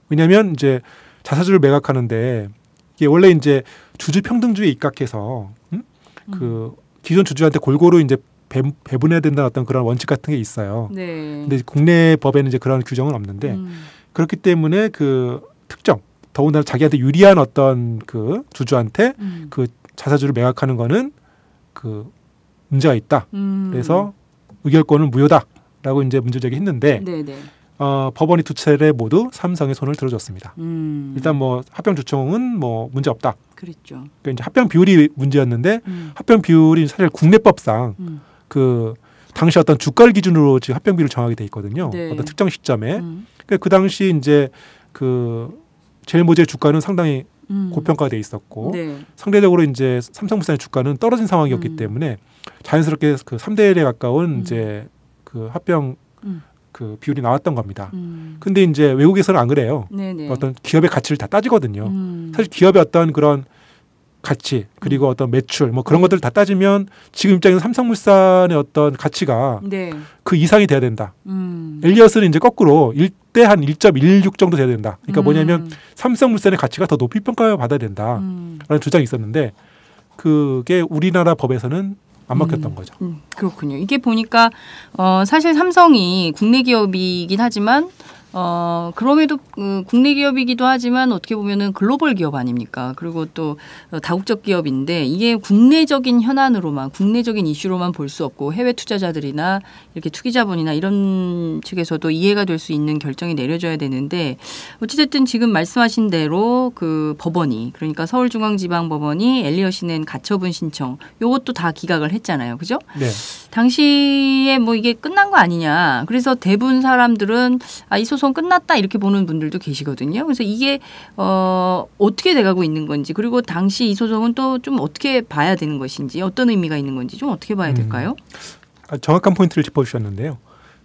왜냐하면 이제 자사주를 매각하는데 이게 원래 이제 주주 평등주의에 입각해서 그 기존 주주한테 골고루 이제 배분해야 된다는 어떤 그런 원칙 같은 게 있어요. 네. 근데 국내 법에는 이제 그런 규정은 없는데 그렇기 때문에 그 특정 더군다나 자기한테 유리한 어떤 그 주주한테 그 자사주를 매각하는 거는 그 문제가 있다. 그래서 의결권은 무효다라고 이제 문제 제기했는데. 네네. 법원이 두 차례 모두 삼성의 손을 들어줬습니다. 일단 뭐 합병 주총은 뭐 문제 없다. 그랬죠. 그러니까 이제 합병 비율이 문제였는데 합병 비율이 사실 국내법상 그 당시 어떤 주가를 기준으로 지금 합병 비율을 정하게 돼 있거든요. 네. 어떤 특정 시점에. 그러니까 그 당시 이제 그 제일모직의 주가는 상당히 고평가돼 있었고 네. 상대적으로 이제 삼성물산의 주가는 떨어진 상황이었기 때문에 자연스럽게 그 3대 1에 가까운 이제 그 합병 그 비율이 나왔던 겁니다. 근데 이제 외국에서는 안 그래요. 네네. 어떤 기업의 가치를 다 따지거든요. 사실 기업의 어떤 그런 가치 그리고 어떤 매출 뭐 그런 것들을 다 따지면 지금 입장에서 삼성물산의 어떤 가치가 네. 그 이상이 돼야 된다. 엘리엇은 이제 거꾸로 1대 한 1.16 정도 돼야 된다. 그러니까 뭐냐면 삼성물산의 가치가 더 높이 평가받아야 된다라는 주장이 있었는데 그게 우리나라 법에서는 안 막혔던 거죠. 그렇군요. 이게 보니까 사실 삼성이 국내 기업이긴 하지만 그럼에도 국내 기업이기도 하지만 어떻게 보면은 글로벌 기업 아닙니까? 그리고 또 다국적 기업인데 이게 국내적인 현안으로만 국내적인 이슈로만 볼 수 없고 해외 투자자들이나 이렇게 투기자본이나 이런 측에서도 이해가 될 수 있는 결정이 내려져야 되는데 어찌됐든 지금 말씀하신 대로 그 법원이 그러니까 서울중앙지방법원이 엘리엇이 낸 가처분 신청 요것도 다 기각을 했잖아요. 그죠? 네. 당시에 뭐 이게 끝난 거 아니냐. 그래서 대부분 사람들은 이 소송 끝났다 이렇게 보는 분들도 계시거든요. 그래서 이게 어떻게 돼가고 있는 건지 그리고 당시 이 소송은 또 좀 어떻게 봐야 되는 것인지 어떤 의미가 있는 건지 좀 어떻게 봐야 될까요? 정확한 포인트를 짚어주셨는데요.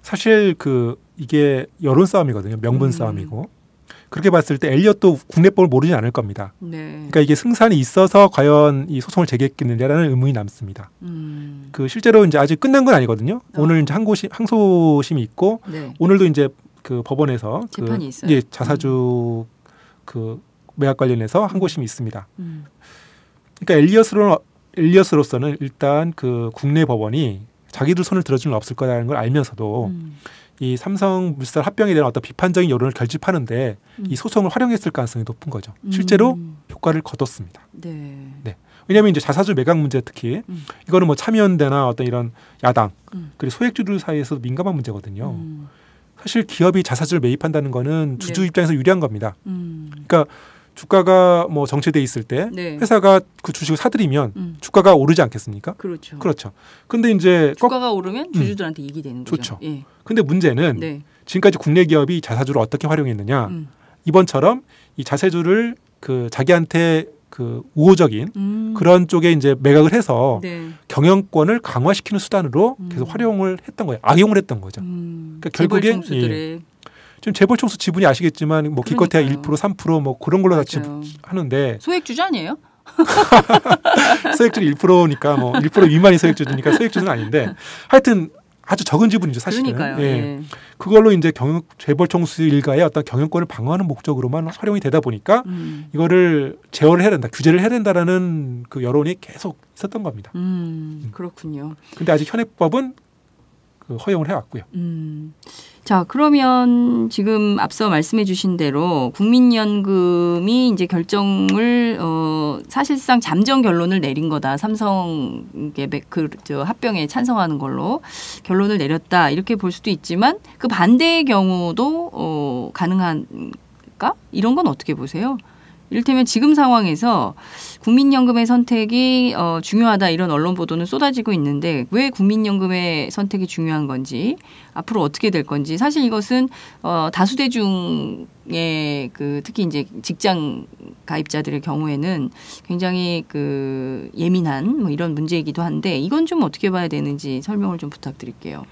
사실 이게 여론 싸움이거든요. 명분 싸움이고. 그렇게 봤을 때 엘리엇도 국내법을 모르지 않을 겁니다. 네. 그러니까 이게 승산이 있어서 과연 이 소송을 제기했겠느냐라는 의문이 남습니다. 그 실제로 이제 아직 끝난 건 아니거든요. 오늘 이제 항소심이 있고 네. 오늘도 이제 그 법원에서 재판이 있어요. 예, 자사주 그 매각 관련해서 한 곳이 있습니다. 그러니까 엘리엇으로서는 일단 그 국내 법원이 자기들 손을 들어줄 수는 없을 거라는 걸 알면서도 이 삼성물산 합병에 대한 어떤 비판적인 여론을 결집하는데 이 소송을 활용했을 가능성이 높은 거죠. 실제로 효과를 거뒀습니다. 네. 네. 왜냐하면 이제 자사주 매각 문제 특히 이거는 뭐 참여연대나 어떤 이런 야당 그리고 소액주들 사이에서도 민감한 문제거든요. 사실 기업이 자사주를 매입한다는 거는 주주 네. 입장에서 유리한 겁니다. 그러니까 주가가 뭐 정체돼 있을 때 네. 회사가 그 주식을 사들이면 주가가 오르지 않겠습니까? 그렇죠. 그렇죠. 근데 이제 주가가 오르면 주주들한테 이익이 되는 거죠. 좋죠. 예. 근데 문제는 네. 지금까지 국내 기업이 자사주를 어떻게 활용했느냐? 이번처럼 이 자사주를 그 자기한테 그 우호적인 그런 쪽에 이제 매각을 해서 네. 경영권을 강화시키는 수단으로 계속 활용을 했던 거예요. 악용을 했던 거죠. 그러니까 결국에 예. 지금 재벌 총수 지분이 아시겠지만 뭐 기껏해야 1% 3% 그런 걸로 다 하는데 소액주주 아니에요? 소액주는 1%니까 뭐 1% 미만이 소액주주니까 소액주주는 아닌데 하여튼 아주 적은 지분이죠 사실은. 그러니까요. 예. 예. 그걸로 이제 재벌 총수 일가의 어떤 경영권을 방어하는 목적으로만 활용이 되다 보니까 이거를 제어를 해야 된다, 규제를 해야 된다라는 그 여론이 계속 있었던 겁니다. 그렇군요. 근데 아직 현행법은 그 허용을 해왔고요. 자, 그러면 지금 앞서 말씀해 주신 대로 국민연금이 이제 결정을 사실상 잠정 결론을 내린 거다. 삼성의 합병에 찬성하는 걸로 결론을 내렸다. 이렇게 볼 수도 있지만 그 반대의 경우도 가능한가? 이런 건 어떻게 보세요? 이를테면 지금 상황에서 국민연금의 선택이 중요하다 이런 언론 보도는 쏟아지고 있는데 왜 국민연금의 선택이 중요한 건지 앞으로 어떻게 될 건지 사실 이것은 다수 대중의 그 특히 이제 직장 가입자들의 경우에는 굉장히 그 예민한 뭐 이런 문제이기도 한데 이건 좀 어떻게 봐야 되는지 설명을 좀 부탁드릴게요.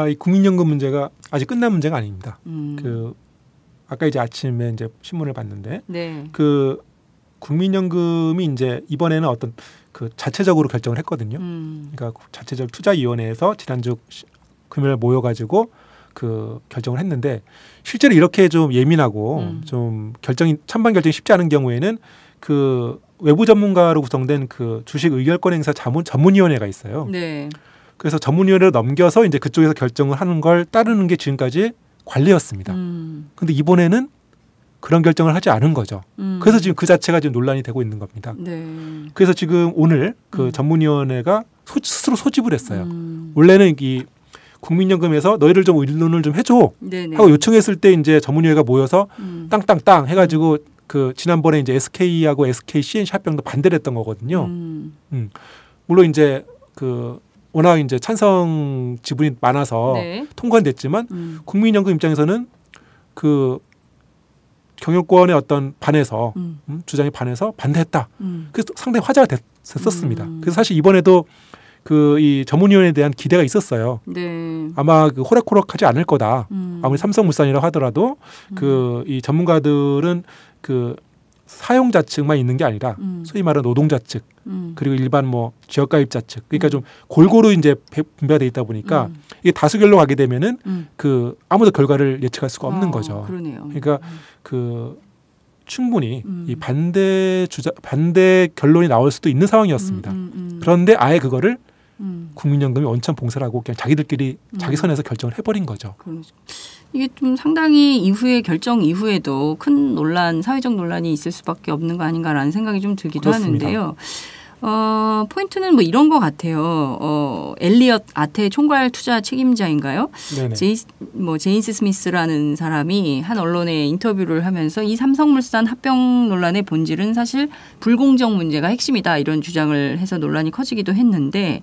이 국민연금 문제가 아직 끝난 문제가 아닙니다. 아까 이제 아침에 이제 신문을 봤는데 네. 그 국민연금이 이제 이번에는 어떤 그 자체적으로 결정을 했거든요. 그러니까 자체적 투자위원회에서 지난주 금요일 모여가지고 그 결정을 했는데 실제로 이렇게 좀 예민하고 좀 찬반 결정이 쉽지 않은 경우에는 그 외부 전문가로 구성된 그 주식 의결권 행사 전문위원회가 있어요. 네. 그래서 전문위원회로 넘겨서 이제 그쪽에서 결정을 하는 걸 따르는 게 지금까지 관례였습니다. 그런데 이번에는 그런 결정을 하지 않은 거죠. 그래서 지금 그 자체가 지금 논란이 되고 있는 겁니다. 네. 그래서 지금 오늘 그 전문위원회가 스스로 소집을 했어요. 원래는 이 국민연금에서 너희들 좀 의논을 좀 해줘 네네. 하고 요청했을 때 이제 전문위원회가 모여서 땅땅땅 해가지고 그 지난번에 이제 SK하고 SK CNC 합병도 반대를 했던 거거든요. 물론 이제 그 워낙 이제 찬성 지분이 많아서 네. 통과는 됐지만 국민연금 입장에서는 그 경영권의 어떤 반해서 주장에 반해서 반대했다. 그래서 상당히 화제가 됐었습니다. 그래서 사실 이번에도 그 이 전문위원회에 대한 기대가 있었어요. 네. 아마 그 호락호락하지 않을 거다. 아무리 삼성물산이라고 하더라도 그 이 전문가들은 그 사용자 측만 있는 게 아니라 소위 말하는 노동자 측 그리고 일반 뭐 지역가입자 측 그러니까 좀 골고루 이제 분배가 돼 있다 보니까 이게 다수결로 가게 되면은 그 아무도 결과를 예측할 수가 없는 거죠. 그러네요. 그러니까 그 충분히 이 반대 결론이 나올 수도 있는 상황이었습니다. 그런데 아예 그거를 국민연금이 원천 봉쇄를 하고 그냥 자기들끼리 자기 선에서 결정을 해버린 거죠. 이게 좀 상당히 결정 이후에도 큰 논란, 사회적 논란이 있을 수밖에 없는 거 아닌가라는 생각이 좀 들기도 그렇습니다. 하는데요. 포인트는 뭐 이런 것 같아요. 엘리엇 아테 총괄 투자 책임자인가요? 제인스 스미스라는 사람이 한 언론에 인터뷰를 하면서 이 삼성물산 합병 논란의 본질은 사실 불공정 문제가 핵심이다 이런 주장을 해서 논란이 커지기도 했는데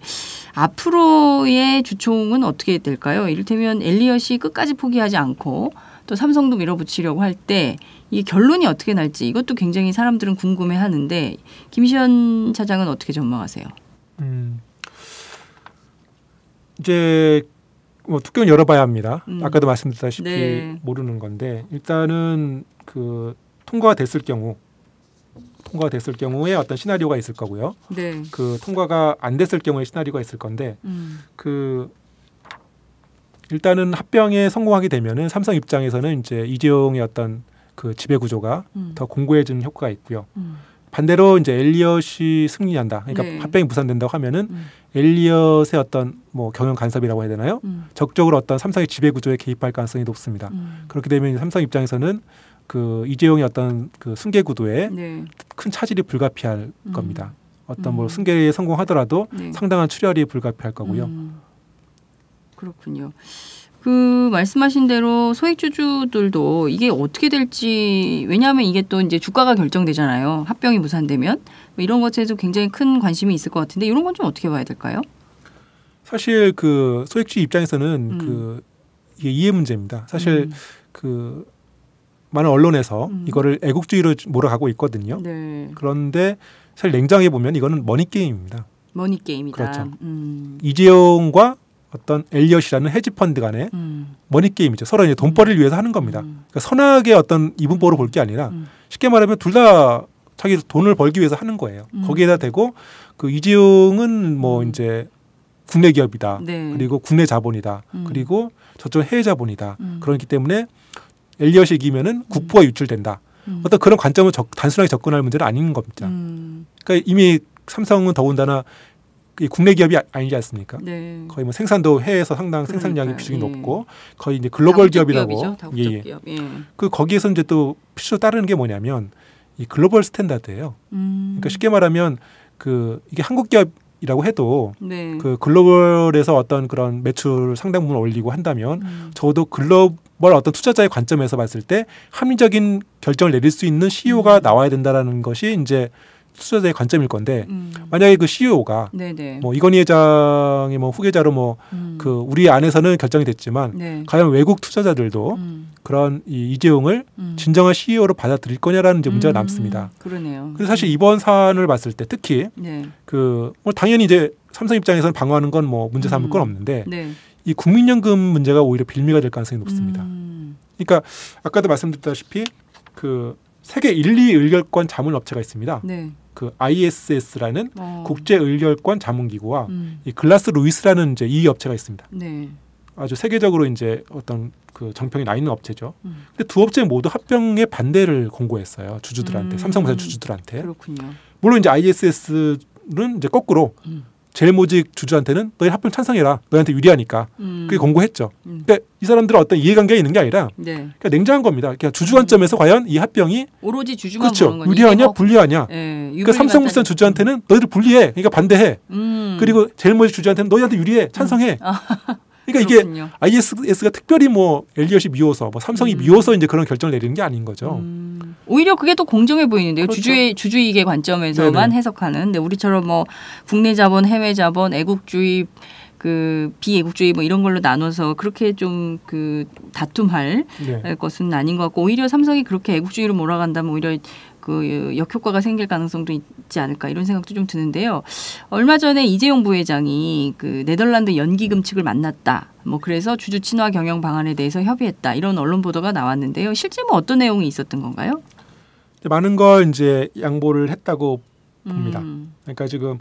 앞으로의 주총은 어떻게 될까요? 이를테면 엘리엇이 끝까지 포기하지 않고 또 삼성도 밀어붙이려고 할 때 이 결론이 어떻게 날지 이것도 굉장히 사람들은 궁금해하는데 김시현 차장은 어떻게 전망하세요? 이제 뭐 투표는 열어봐야 합니다. 아까도 말씀드렸다시피 네. 모르는 건데 일단은 그 통과가 됐을 경우에 어떤 시나리오가 있을 거고요. 일단은 합병에 성공하게 되면은 삼성 입장에서는 이제 이재용의 어떤 그 지배 구조가 더 공고해지는 효과가 있고요. 반대로 이제 엘리엇이 승리한다. 그러니까 네. 합병이 무산된다고 하면은 엘리엇의 어떤 뭐 경영 간섭이라고 해야 되나요? 적극적으로 어떤 삼성의 지배 구조에 개입할 가능성이 높습니다. 그렇게 되면 삼성 입장에서는 그 이재용의 어떤 그 승계 구도에 네. 큰 차질이 불가피할 겁니다. 어떤 뭐 승계에 성공하더라도 네. 상당한 출혈이 불가피할 거고요. 그렇군요. 그 말씀하신 대로 소액주주들도 이게 어떻게 될지 왜냐하면 이게 또 이제 주가가 결정되잖아요. 합병이 무산되면 뭐 이런 것에도 굉장히 큰 관심이 있을 것 같은데 이런 건 좀 어떻게 봐야 될까요? 사실 그 소액주주 입장에서는 그 이게 이해 문제입니다. 사실 그 많은 언론에서 이거를 애국주의로 몰아가고 있거든요. 네. 그런데 사실 냉정하게 보면 이거는 머니 게임입니다. 머니 게임이다. 그렇죠. 이재용과 어떤 엘리엇이라는 헤지펀드 간의 머니 게임이죠. 서로 이제 돈벌이를 위해서 하는 겁니다. 그러니까 선악의 어떤 이분법으로 볼 게 아니라 쉽게 말하면 둘 다 자기 돈을 벌기 위해서 하는 거예요. 거기에다 대고 그 이재용은 뭐 이제 국내 기업이다. 네. 그리고 국내 자본이다. 그리고 저쪽 해외 자본이다. 그렇기 때문에 엘리엇이 이기면은 국부가 유출된다. 어떤 그런 관점을 단순하게 접근할 문제는 아닌 겁니다. 그러니까 이미 삼성은 더군다나 국내 기업이 아니지 않습니까? 네. 거의 뭐 생산도 해외에서 상당 생산량이 그러니까요. 비중이 예. 높고 거의 이제 글로벌 기업이라고. 다국적 기업. 예. 그 거기에서 이제 또 필수로 따르는 게 뭐냐면 이 글로벌 스탠다드예요. 그러니까 쉽게 말하면 그 이게 한국 기업이라고 해도 네. 그 글로벌에서 어떤 그런 매출 상당 부분 올리고 한다면 적어도 글로벌 어떤 투자자의 관점에서 봤을 때 합리적인 결정을 내릴 수 있는 CEO가 나와야 된다라는 것이 이제 투자자의 관점일 건데 만약에 그 CEO가 네네. 뭐 이건희 회장의 뭐 후계자로 뭐 그 우리 안에서는 결정이 됐지만 네. 과연 외국 투자자들도 그런 이 이재용을 진정한 CEO로 받아들일 거냐라는 이제 문제가 남습니다. 그러네요. 그래서 사실 이번 사안을 봤을 때 특히 네. 그 뭐 당연히 이제 삼성 입장에서는 방어하는 건 뭐 문제 삼을 건 없는데 네. 이 국민연금 문제가 오히려 빌미가 될 가능성이 높습니다. 그러니까 아까도 말씀드렸다시피 그 세계 1, 2 의결권 자문 업체가 있습니다. 네. 그 ISS라는 국제 의결권 자문기구와 이 글라스 루이스라는 이제 이 업체가 있습니다. 네. 아주 세계적으로 이제 어떤 그 정평이 나 있는 업체죠. 근데 두 업체 모두 합병에 반대를 공고했어요. 주주들한테, 삼성물산 주주들한테. 그렇군요. 물론 이제 ISS는 이제 거꾸로 제일모직 주주한테는 너희 합병 찬성해라. 너희한테 유리하니까. 그게 공고했죠. 그러니까 이 사람들은 어떤 이해관계가 있는 게 아니라 네. 그러니까 냉정한 겁니다. 그러니까 주주 관점에서 과연 이 합병이 오로지 주주만 그렇죠. 보는 거니. 유리하냐 뭐, 불리하냐. 예, 그러니까 삼성물산 주주한테는 너희들 불리해. 그러니까 반대해. 그리고 제일모직 주주한테는 너희한테 유리해. 찬성해. 그러니까 그렇군요. 이게 ISS가 특별히 뭐 엘리엇이 미워서 뭐 삼성이 미워서 이제 그런 결정을 내리는 게 아닌 거죠. 오히려 그게 더 공정해 보이는데요. 그렇죠. 주주이익의 관점에서만 네네. 해석하는. 근데 우리처럼 뭐 국내 자본, 해외 자본, 애국주의, 그 비애국주의 뭐 이런 걸로 나눠서 그렇게 좀 그 다툼할 네. 것은 아닌 것 같고 오히려 삼성이 그렇게 애국주의로 몰아간다면 오히려 그 역효과가 생길 가능성도 있지 않을까 이런 생각도 좀 드는데요. 얼마 전에 이재용 부회장이 그 네덜란드 연기금 측을 만났다. 뭐 그래서 주주 친화 경영 방안에 대해서 협의했다. 이런 언론 보도가 나왔는데요. 실제 뭐 어떤 내용이 있었던 건가요? 많은 걸 이제 양보를 했다고 봅니다. 그러니까 지금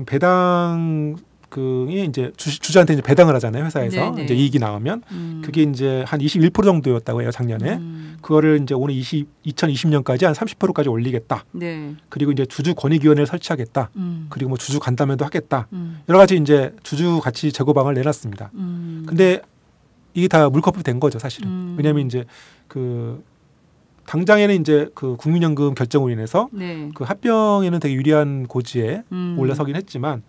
배당 이 이제 주주한테 이제 배당을 하잖아요 회사에서. 네네. 이제 이익이 나오면 그게 이제 한 21% 정도였다고 해요 작년에. 그거를 이제 오늘 2020년까지 한 30%까지 올리겠다. 네. 그리고 이제 주주 권익위원회를 설치하겠다. 그리고 뭐 주주 간담회도 하겠다. 여러 가지 이제 주주 가치 제고방을 내놨습니다. 근데 이게 다 물컵이 된 거죠 사실은. 왜냐하면 이제 그 당장에는 이제 그 국민연금 결정으로 인해서 네. 그 합병에는 되게 유리한 고지에 올라서긴 했지만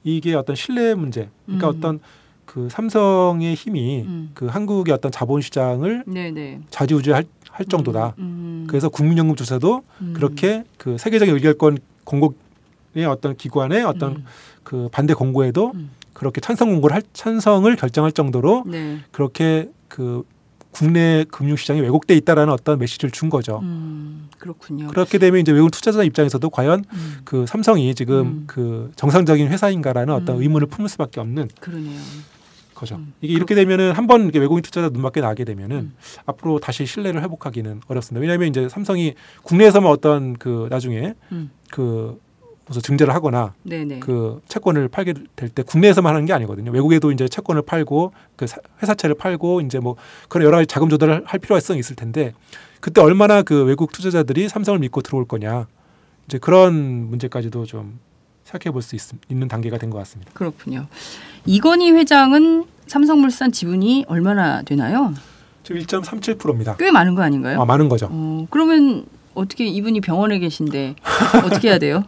이게 어떤 신뢰 문제, 그러니까 어떤 그 삼성의 힘이 그 한국의 어떤 자본시장을 네네. 좌지우지할 정도다. 그래서 국민연금 조사도 그렇게 그 세계적인 의결권 공고의 어떤 기관의 어떤 그 반대 공고에도 그렇게 찬성을 결정할 정도로 네. 그렇게 그 국내 금융시장이 왜곡돼 있다라는 어떤 메시지를 준 거죠. 그렇군요. 그렇게 되면 이제 외국 투자자 입장에서도 과연 그 삼성이 지금 그 정상적인 회사인가라는 어떤 의문을 품을 수밖에 없는 그러네요. 거죠. 이게 이렇게 되면은 한번 외국인 투자자 눈밖에 나게 되면은 앞으로 다시 신뢰를 회복하기는 어렵습니다. 왜냐하면 이제 삼성이 국내에서만 어떤 그 나중에 그 무슨 증제를 하거나 네네. 그 채권을 팔게 될 때 국내에서만 하는 게 아니거든요. 외국에도 이제 채권을 팔고 그 회사채를 팔고 이제 뭐 그런 여러 가지 자금 조달을 할 필요성이 있을 텐데 그때 얼마나 그 외국 투자자들이 삼성을 믿고 들어올 거냐 이제 그런 문제까지도 좀 생각해 볼 수 있는 단계가 된 것 같습니다. 그렇군요. 이건희 회장은 삼성물산 지분이 얼마나 되나요? 지금 1.37%입니다. 꽤 많은 거 아닌가요? 아, 많은 거죠. 그러면 어떻게 이분이 병원에 계신데 어떻게 해야 돼요?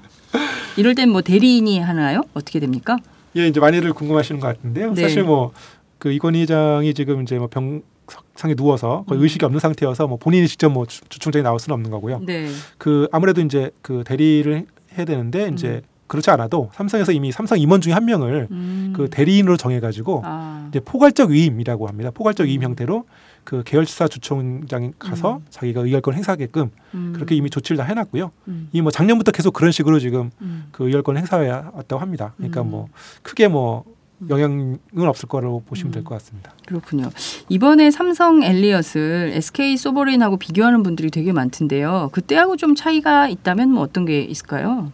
이럴 땐 뭐 대리인이 하나요? 어떻게 됩니까? 예, 이제 많이들 궁금하시는 것 같은데요. 네. 사실 뭐 그 이건희 회장이 지금 이제 뭐 병상에 누워서 거의 의식이 없는 상태여서 뭐 본인이 직접 뭐 주총장에 나올 수는 없는 거고요. 네. 그 아무래도 이제 그 대리를 해야 되는데 이제 그렇지 않아도 삼성에서 이미 삼성 임원 중에 한 명을 그 대리인으로 정해가지고 이제 포괄적 위임이라고 합니다. 포괄적 위임 형태로 그 계열사 주총장에 가서 자기가 의결권 행사하게끔 그렇게 이미 조치를 다 해놨고요. 이미 뭐 작년부터 계속 그런 식으로 지금 그 의결권 행사해 왔다고 합니다. 그러니까 뭐 크게 뭐 영향은 없을 거라고 보시면 될 것 같습니다. 그렇군요. 이번에 삼성 엘리엇을 SK 소버린하고 비교하는 분들이 되게 많던데요. 그때하고 좀 차이가 있다면 뭐 어떤 게 있을까요?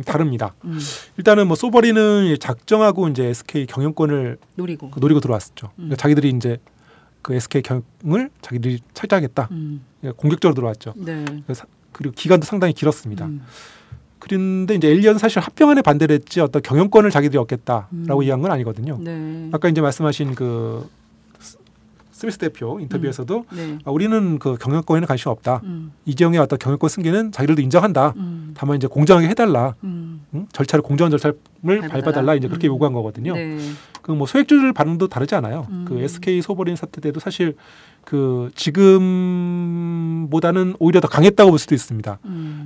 다릅니다. 일단은 뭐 소버린은 작정하고 이제 SK 경영권을 노리고 들어왔었죠. 그러니까 자기들이 이제 그 SK 경영을 자기들이 차지하겠다. 그러니까 공격적으로 들어왔죠. 네. 그리고 기간도 상당히 길었습니다. 그런데 이제 엘리엇은 사실 합병안에 반대를 했지 어떤 경영권을 자기들이 얻겠다라고 이야기한 건 아니거든요. 네. 아까 이제 말씀하신 그 스미스 대표 인터뷰에서도 우리는 그 경영권에는 관심 없다. 이재용의 어떤 경영권 승계는 자기들도 인정한다. 다만 이제 공정하게 해달라. 절차를 공정한 절차를 밟아달라. 이제 그렇게 요구한 거거든요. 네. 그 뭐 소액주주들 반응도 다르지 않아요. 그 SK 소버린 사태 때도 사실 그 지금보다는 오히려 더 강했다고 볼 수도 있습니다.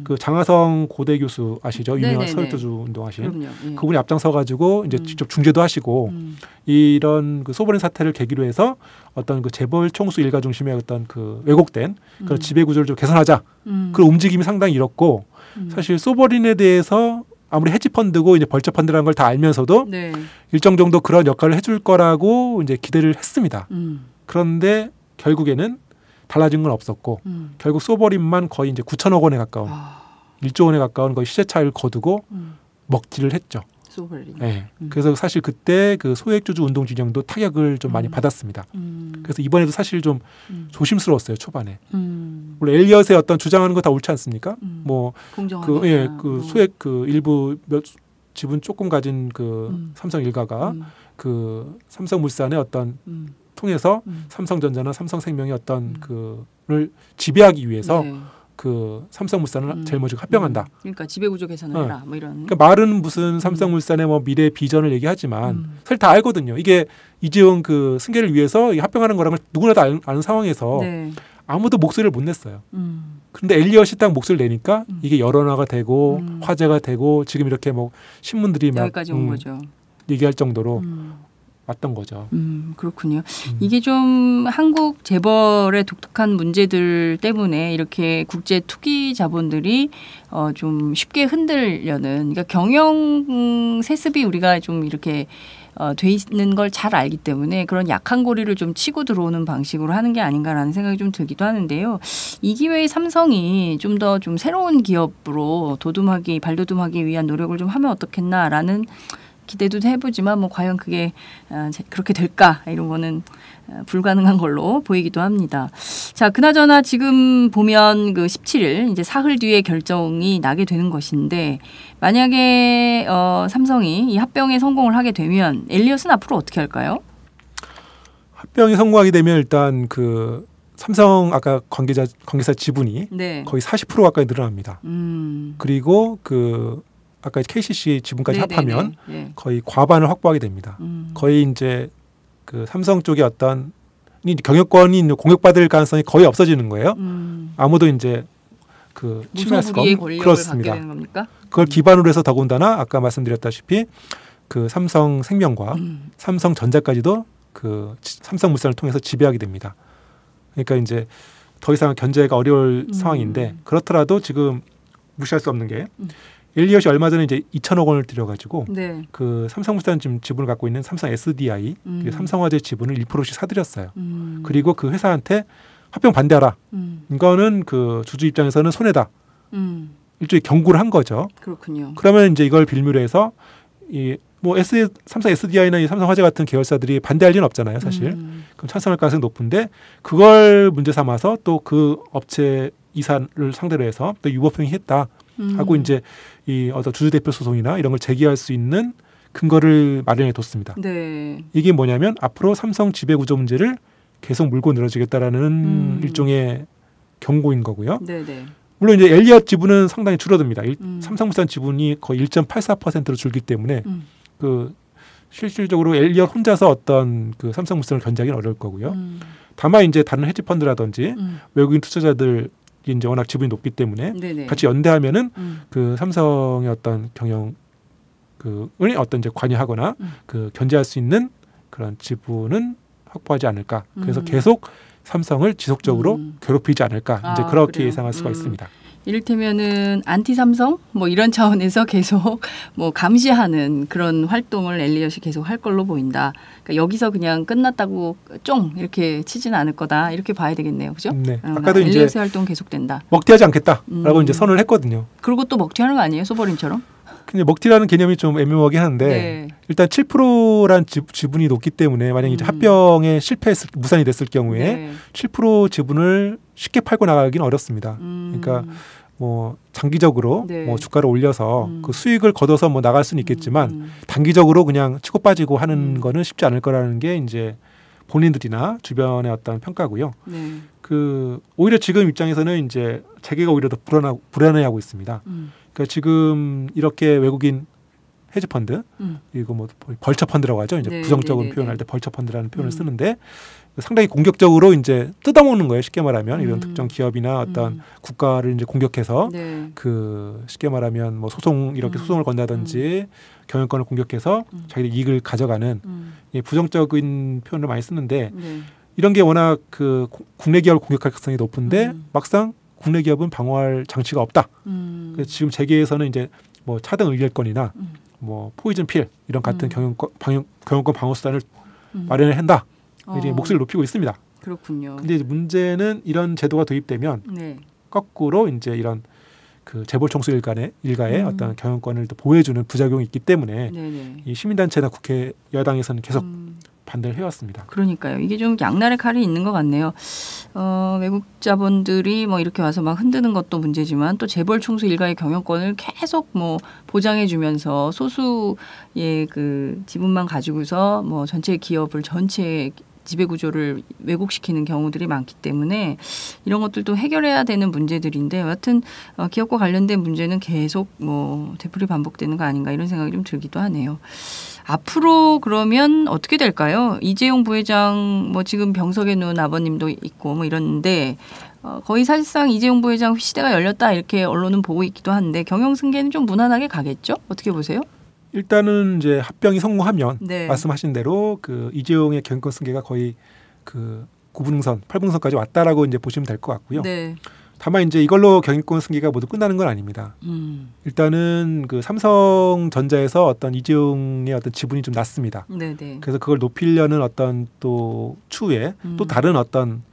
그 장하성 고대 교수 아시죠? 유명한 소액주주 운동하신 예. 그분이 앞장서 가지고 이제 직접 중재도 하시고 이런 그 소버린 사태를 계기로 해서 어떤 그 재벌 총수 일가 중심의 어떤 그 왜곡된 그런 지배 구조를 좀 개선하자 그런 움직임이 상당히 일었고 사실 소버린에 대해서 아무리 헤지펀드고 이제 벌처펀드라는 걸 다 알면서도 일정 정도 그런 역할을 해줄 거라고 이제 기대를 했습니다. 그런데 결국에는 달라진 건 없었고 결국 소버린만 거의 이제 9천억 원에 가까운 1조 원에 가까운 거의 시세 차익을 거두고 먹튀를 했죠. 소버린. 네. 그래서 사실 그때 그 소액주주 운동 진영도 타격을 좀 많이 받았습니다. 그래서 이번에도 사실 좀 조심스러웠어요 초반에. 원래 엘리엇의 어떤 주장하는 거 다 옳지 않습니까? 뭐 그 소액 그 일부 지분 조금 가진 그 삼성 일가가 그 삼성물산의 어떤 통해서 삼성전자나 삼성생명의 어떤 그를 지배하기 위해서. 그 삼성물산을 제일 먼저 합병한다. 그러니까 지배구조 개선을 해라. 뭐 이런. 그러니까 말은 무슨 삼성물산의 뭐 미래 비전을 얘기하지만 사실 다 알거든요. 이게 이재용 그 승계를 위해서 합병하는 거라는 걸 누구나 다 아는 상황에서 아무도 목소리를 못 냈어요. 그런데 엘리엇이 딱 목소리를 내니까 이게 여론화가 되고 화제가 되고 지금 이렇게 뭐 신문들이 막 여기까지 온 거죠. 얘기할 정도로 왔던 거죠. 그렇군요. 이게 좀 한국 재벌의 독특한 문제들 때문에 이렇게 국제 투기 자본들이 좀 쉽게 흔들려는 그러니까 경영 세습이 우리가 좀 이렇게 돼 있는 걸 잘 알기 때문에 그런 약한 고리를 좀 치고 들어오는 방식으로 하는 게 아닌가라는 생각이 좀 들기도 하는데요. 이 기회에 삼성이 좀 더 좀 새로운 기업으로 발돋움하기 위한 노력을 좀 하면 어떻겠나라는 기대도 해보지만 뭐 과연 그게 그렇게 될까 이런 거는 불가능한 걸로 보이기도 합니다. 자, 그나저나 지금 보면 그 17일 이제 사흘 뒤에 결정이 나게 되는 것인데 만약에 삼성이 이 합병에 성공을 하게 되면 엘리엇은 앞으로 어떻게 할까요? 합병이 성공하게 되면 일단 그 삼성 아까 관계사 지분이 거의 40% 가까이 늘어납니다. 그리고 그 아까 KCC 지분까지 합하면 거의 과반을 확보하게 됩니다. 거의 이제 그 삼성 쪽에 어떤 경영권이 공격받을 가능성이 거의 없어지는 거예요. 아무도 이제 그 침해할 수가 없는 그렇습니다. 그걸 기반으로 해서 더군다나 아까 말씀드렸다시피 그 삼성생명과 삼성전자까지도 그 삼성물산을 통해서 지배하게 됩니다. 그러니까 이제 더 이상 견제가 어려울 상황인데 그렇더라도 지금 무시할 수 없는 게 엘리엇이 얼마 전에 이제 2천억 원을 들여가지고 그 삼성물산 지분을 갖고 있는 삼성 SDI, 삼성화재 지분을 1%씩 사들였어요. 그리고 그 회사한테 합병 반대하라. 이거는 그 주주 입장에서는 손해다. 일종의 경고를 한 거죠. 그렇군요. 그러면 이제 이걸 빌미로 해서 이 뭐 삼성 SDI나 이 삼성화재 같은 계열사들이 반대할 리는 없잖아요, 사실. 그럼 찬성할 가능성이 높은데 그걸 문제 삼아서 또 그 업체 이사를 상대로 해서 또 유법행위 했다 하고 이제 이 어떤 주주대표 소송이나 이런 걸 제기할 수 있는 근거를 마련해 뒀습니다. 네. 이게 뭐냐면 앞으로 삼성 지배구조 문제를 계속 물고 늘어지겠다라는 일종의 경고인 거고요. 네네. 물론 이제 엘리엇 지분은 상당히 줄어듭니다. 삼성물산 지분이 거의 1.84%로 줄기 때문에 그 실질적으로 엘리엇 혼자서 어떤 그 삼성물산을 견제하기는 어려울 거고요. 다만 이제 다른 헤지펀드라든지 외국인 투자자들이 이제 워낙 지분이 높기 때문에 네네. 같이 연대하면은 그 삼성의 어떤 경영 그을 어떤 이제 관여하거나 그 견제할 수 있는 그런 지분은 확보하지 않을까. 그래서 계속 삼성을 지속적으로 괴롭히지 않을까. 이제 그렇게 그래요? 예상할 수가 있습니다. 이를테면은 안티 삼성 뭐 이런 차원에서 계속 뭐 감시하는 그런 활동을 엘리엇이 계속 할 걸로 보인다. 그러니까 여기서 그냥 끝났다고 쫑 이렇게 치지는 않을 거다. 이렇게 봐야 되겠네요, 그죠? 네. 아까도 이제 엘리엇의 활동 계속된다. 먹튀하지 않겠다라고 이제 선언을 했거든요. 그리고 또 먹튀하는 거 아니에요, 소버림처럼? 근데 먹튀라는 개념이 좀 애매하긴 한데 네. 일단 7%란 지분이 높기 때문에 만약 이제 합병에 무산이 됐을 경우에 네. 7% 지분을 쉽게 팔고 나가기는 어렵습니다. 그러니까 뭐 장기적으로 네. 뭐 주가를 올려서 그 수익을 거둬서 뭐 나갈 수는 있겠지만 단기적으로 그냥 치고 빠지고 하는 거는 쉽지 않을 거라는 게 이제 본인들이나 주변의 어떤 평가고요. 네. 그 오히려 지금 입장에서는 이제 재계가 오히려 더 불안해하고 있습니다. 그러니까 지금 이렇게 외국인 헤지펀드 이거 뭐 벌처펀드라고 하죠. 이제 네, 부정적으로 네, 네, 표현할 때 벌처펀드라는 표현을 쓰는데 상당히 공격적으로 이제 뜯어먹는 거예요. 쉽게 말하면 이런 특정 기업이나 어떤 국가를 이제 공격해서 네. 그 쉽게 말하면 뭐 소송을 건다든지 경영권을 공격해서 자기들 이익을 가져가는 부정적인 표현을 많이 쓰는데 네. 이런 게 워낙 그 국내 기업을 공격할 가능성이 높은데 막상 국내 기업은 방어할 장치가 없다. 그래서 지금 재계에서는 이제 뭐 차등 의결권이나 뭐 포이즌 필 이런 같은 경영권 방어 수단을 마련을 한다. 이제 목소리를 높이고 있습니다. 그렇군요. 근데 이제 문제는 이런 제도가 도입되면 네. 거꾸로 이제 이런 그 재벌 총수 일가의 어떤 경영권을 또 보호해주는 부작용이 있기 때문에 네네. 이 시민단체나 국회 여당에서는 계속 반대를 해왔습니다. 그러니까요. 이게 좀 양날의 칼이 있는 것 같네요. 외국 자본들이 뭐 이렇게 와서 막 흔드는 것도 문제지만 또 재벌 총수 일가의 경영권을 계속 뭐 보장해주면서 소수의 그 지분만 가지고서 뭐 전체 기업을 전체 지배구조를 왜곡시키는 경우들이 많기 때문에 이런 것들도 해결해야 되는 문제들인데 여하튼 기업과 관련된 문제는 계속 뭐 되풀이 반복되는 거 아닌가 이런 생각이 좀 들기도 하네요. 앞으로 그러면 어떻게 될까요? 이재용 부회장 뭐 지금 병석에 누운 아버님도 있고 뭐 이런데 거의 사실상 이재용 부회장 시대가 열렸다 이렇게 언론은 보고 있기도 한데 경영 승계는 좀 무난하게 가겠죠? 어떻게 보세요? 일단은 이제 합병이 성공하면 네. 말씀하신 대로 그 이재용의 경영권 승계가 거의 그 9분응선, 8분응선까지 왔다라고 이제 보시면 될 것 같고요. 네. 다만 이제 이걸로 경영권 승계가 모두 끝나는 건 아닙니다. 일단은 그 삼성전자에서 어떤 이재용의 어떤 지분이 좀 낮습니다. 네네. 그래서 그걸 높이려는 어떤 또 추후에 또 다른 어떤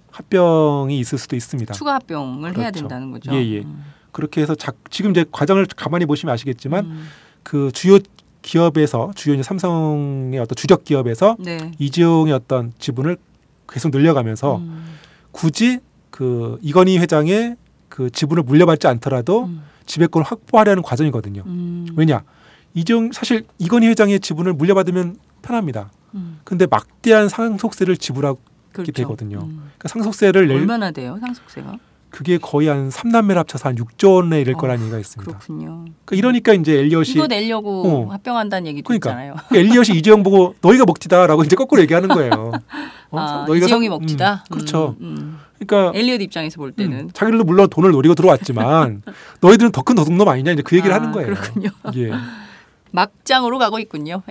합병이 있을 수도 있습니다. 추가 합병을 그렇죠. 해야 된다는 거죠. 예. 그렇게 해서 지금 이제 과정을 가만히 보시면 아시겠지만 그 주요 기업에서 주요 이제 삼성의 어떤 주력 기업에서 네. 이재용의 어떤 지분을 계속 늘려가면서 굳이 그 이건희 회장의 그 지분을 물려받지 않더라도 지배권을 확보하려는 과정이거든요. 왜냐? 이재용 사실 이건희 회장의 지분을 물려받으면 편합니다. 근데 막대한 상속세를 지불하게 그렇죠. 되거든요. 그러니까 상속세를 얼마나 돼요? 상속세가? 그게 거의 한 3남매를 합쳐서 한 6조 원에 이를 거라는 얘기가 있습니다. 그렇군요. 그러니까 이러니까 이제 엘리엇이 이거 내려고 합병한다는 얘기도 그러니까 있잖아요. 엘리엇이 이재용 보고 너희가 먹튀다라고 이제 거꾸로 얘기하는 거예요. 너희가 이재용이 먹튀다. 그렇죠. 그러니까 엘리엇 입장에서 볼 때는 자기들도 물론 돈을 노리고 들어왔지만 너희들은 더 큰 도둑놈 아니냐 이제 그 얘기를 하는 거예요. 그렇군요. 예. 막장으로 가고 있군요.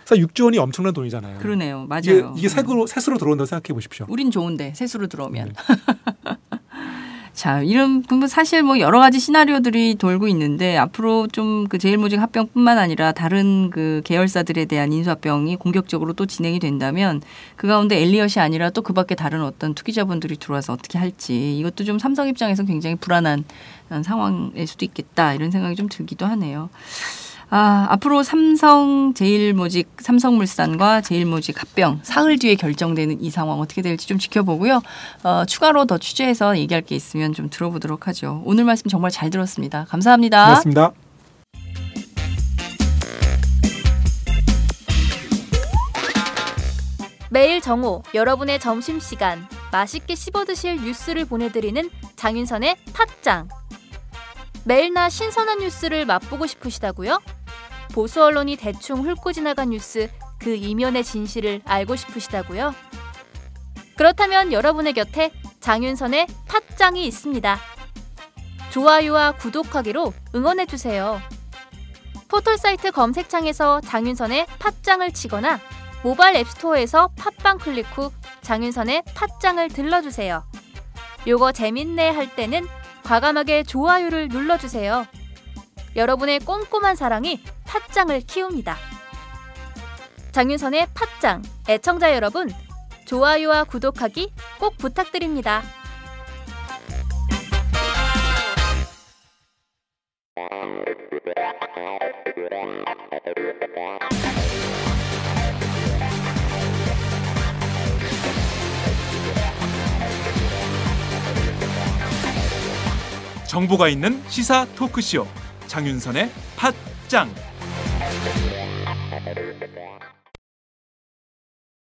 그래서 6조 원이 엄청난 돈이잖아요. 그러네요. 맞아요. 이게 세수로 들어온다고 생각해 보십시오. 우린 좋은데 세수로 들어오면. 자, 이런 사실 뭐 여러 가지 시나리오들이 돌고 있는데 앞으로 좀 그 제일모직 합병뿐만 아니라 다른 그 계열사들에 대한 인수합병이 공격적으로 또 진행이 된다면 그 가운데 엘리엇이 아니라 또 그 밖에 다른 어떤 투기자분들이 들어와서 어떻게 할지 이것도 좀 삼성 입장에서 굉장히 불안한 상황일 수도 있겠다 이런 생각이 좀 들기도 하네요. 앞으로 삼성물산과 제일모직 합병 사흘 뒤에 결정되는 이 상황 어떻게 될지 좀 지켜보고요. 추가로 더 취재해서 얘기할 게 있으면 좀 들어보도록 하죠. 오늘 말씀 정말 잘 들었습니다. 감사합니다. 고맙습니다. 매일 정오 여러분의 점심시간 맛있게 씹어드실 뉴스를 보내드리는 장윤선의 팟짱. 매일나 신선한 뉴스를 맛보고 싶으시다고요? 보수 언론이 대충 훑고 지나간 뉴스 그 이면의 진실을 알고 싶으시다고요? 그렇다면 여러분의 곁에 장윤선의 팟짱이 있습니다. 좋아요와 구독하기로 응원해주세요. 포털사이트 검색창에서 장윤선의 팟짱을 치거나 모바일 앱스토어에서 팟빵 클릭 후 장윤선의 팟짱을 들러주세요. 요거 재밌네 할 때는 과감하게 좋아요를 눌러주세요. 여러분의 꼼꼼한 사랑이 팟짱을 키웁니다. 장윤선의 팟짱, 애청자 여러분, 좋아요와 구독하기 꼭 부탁드립니다. 정보가 있는 시사 토크쇼 장윤선의 팟짱.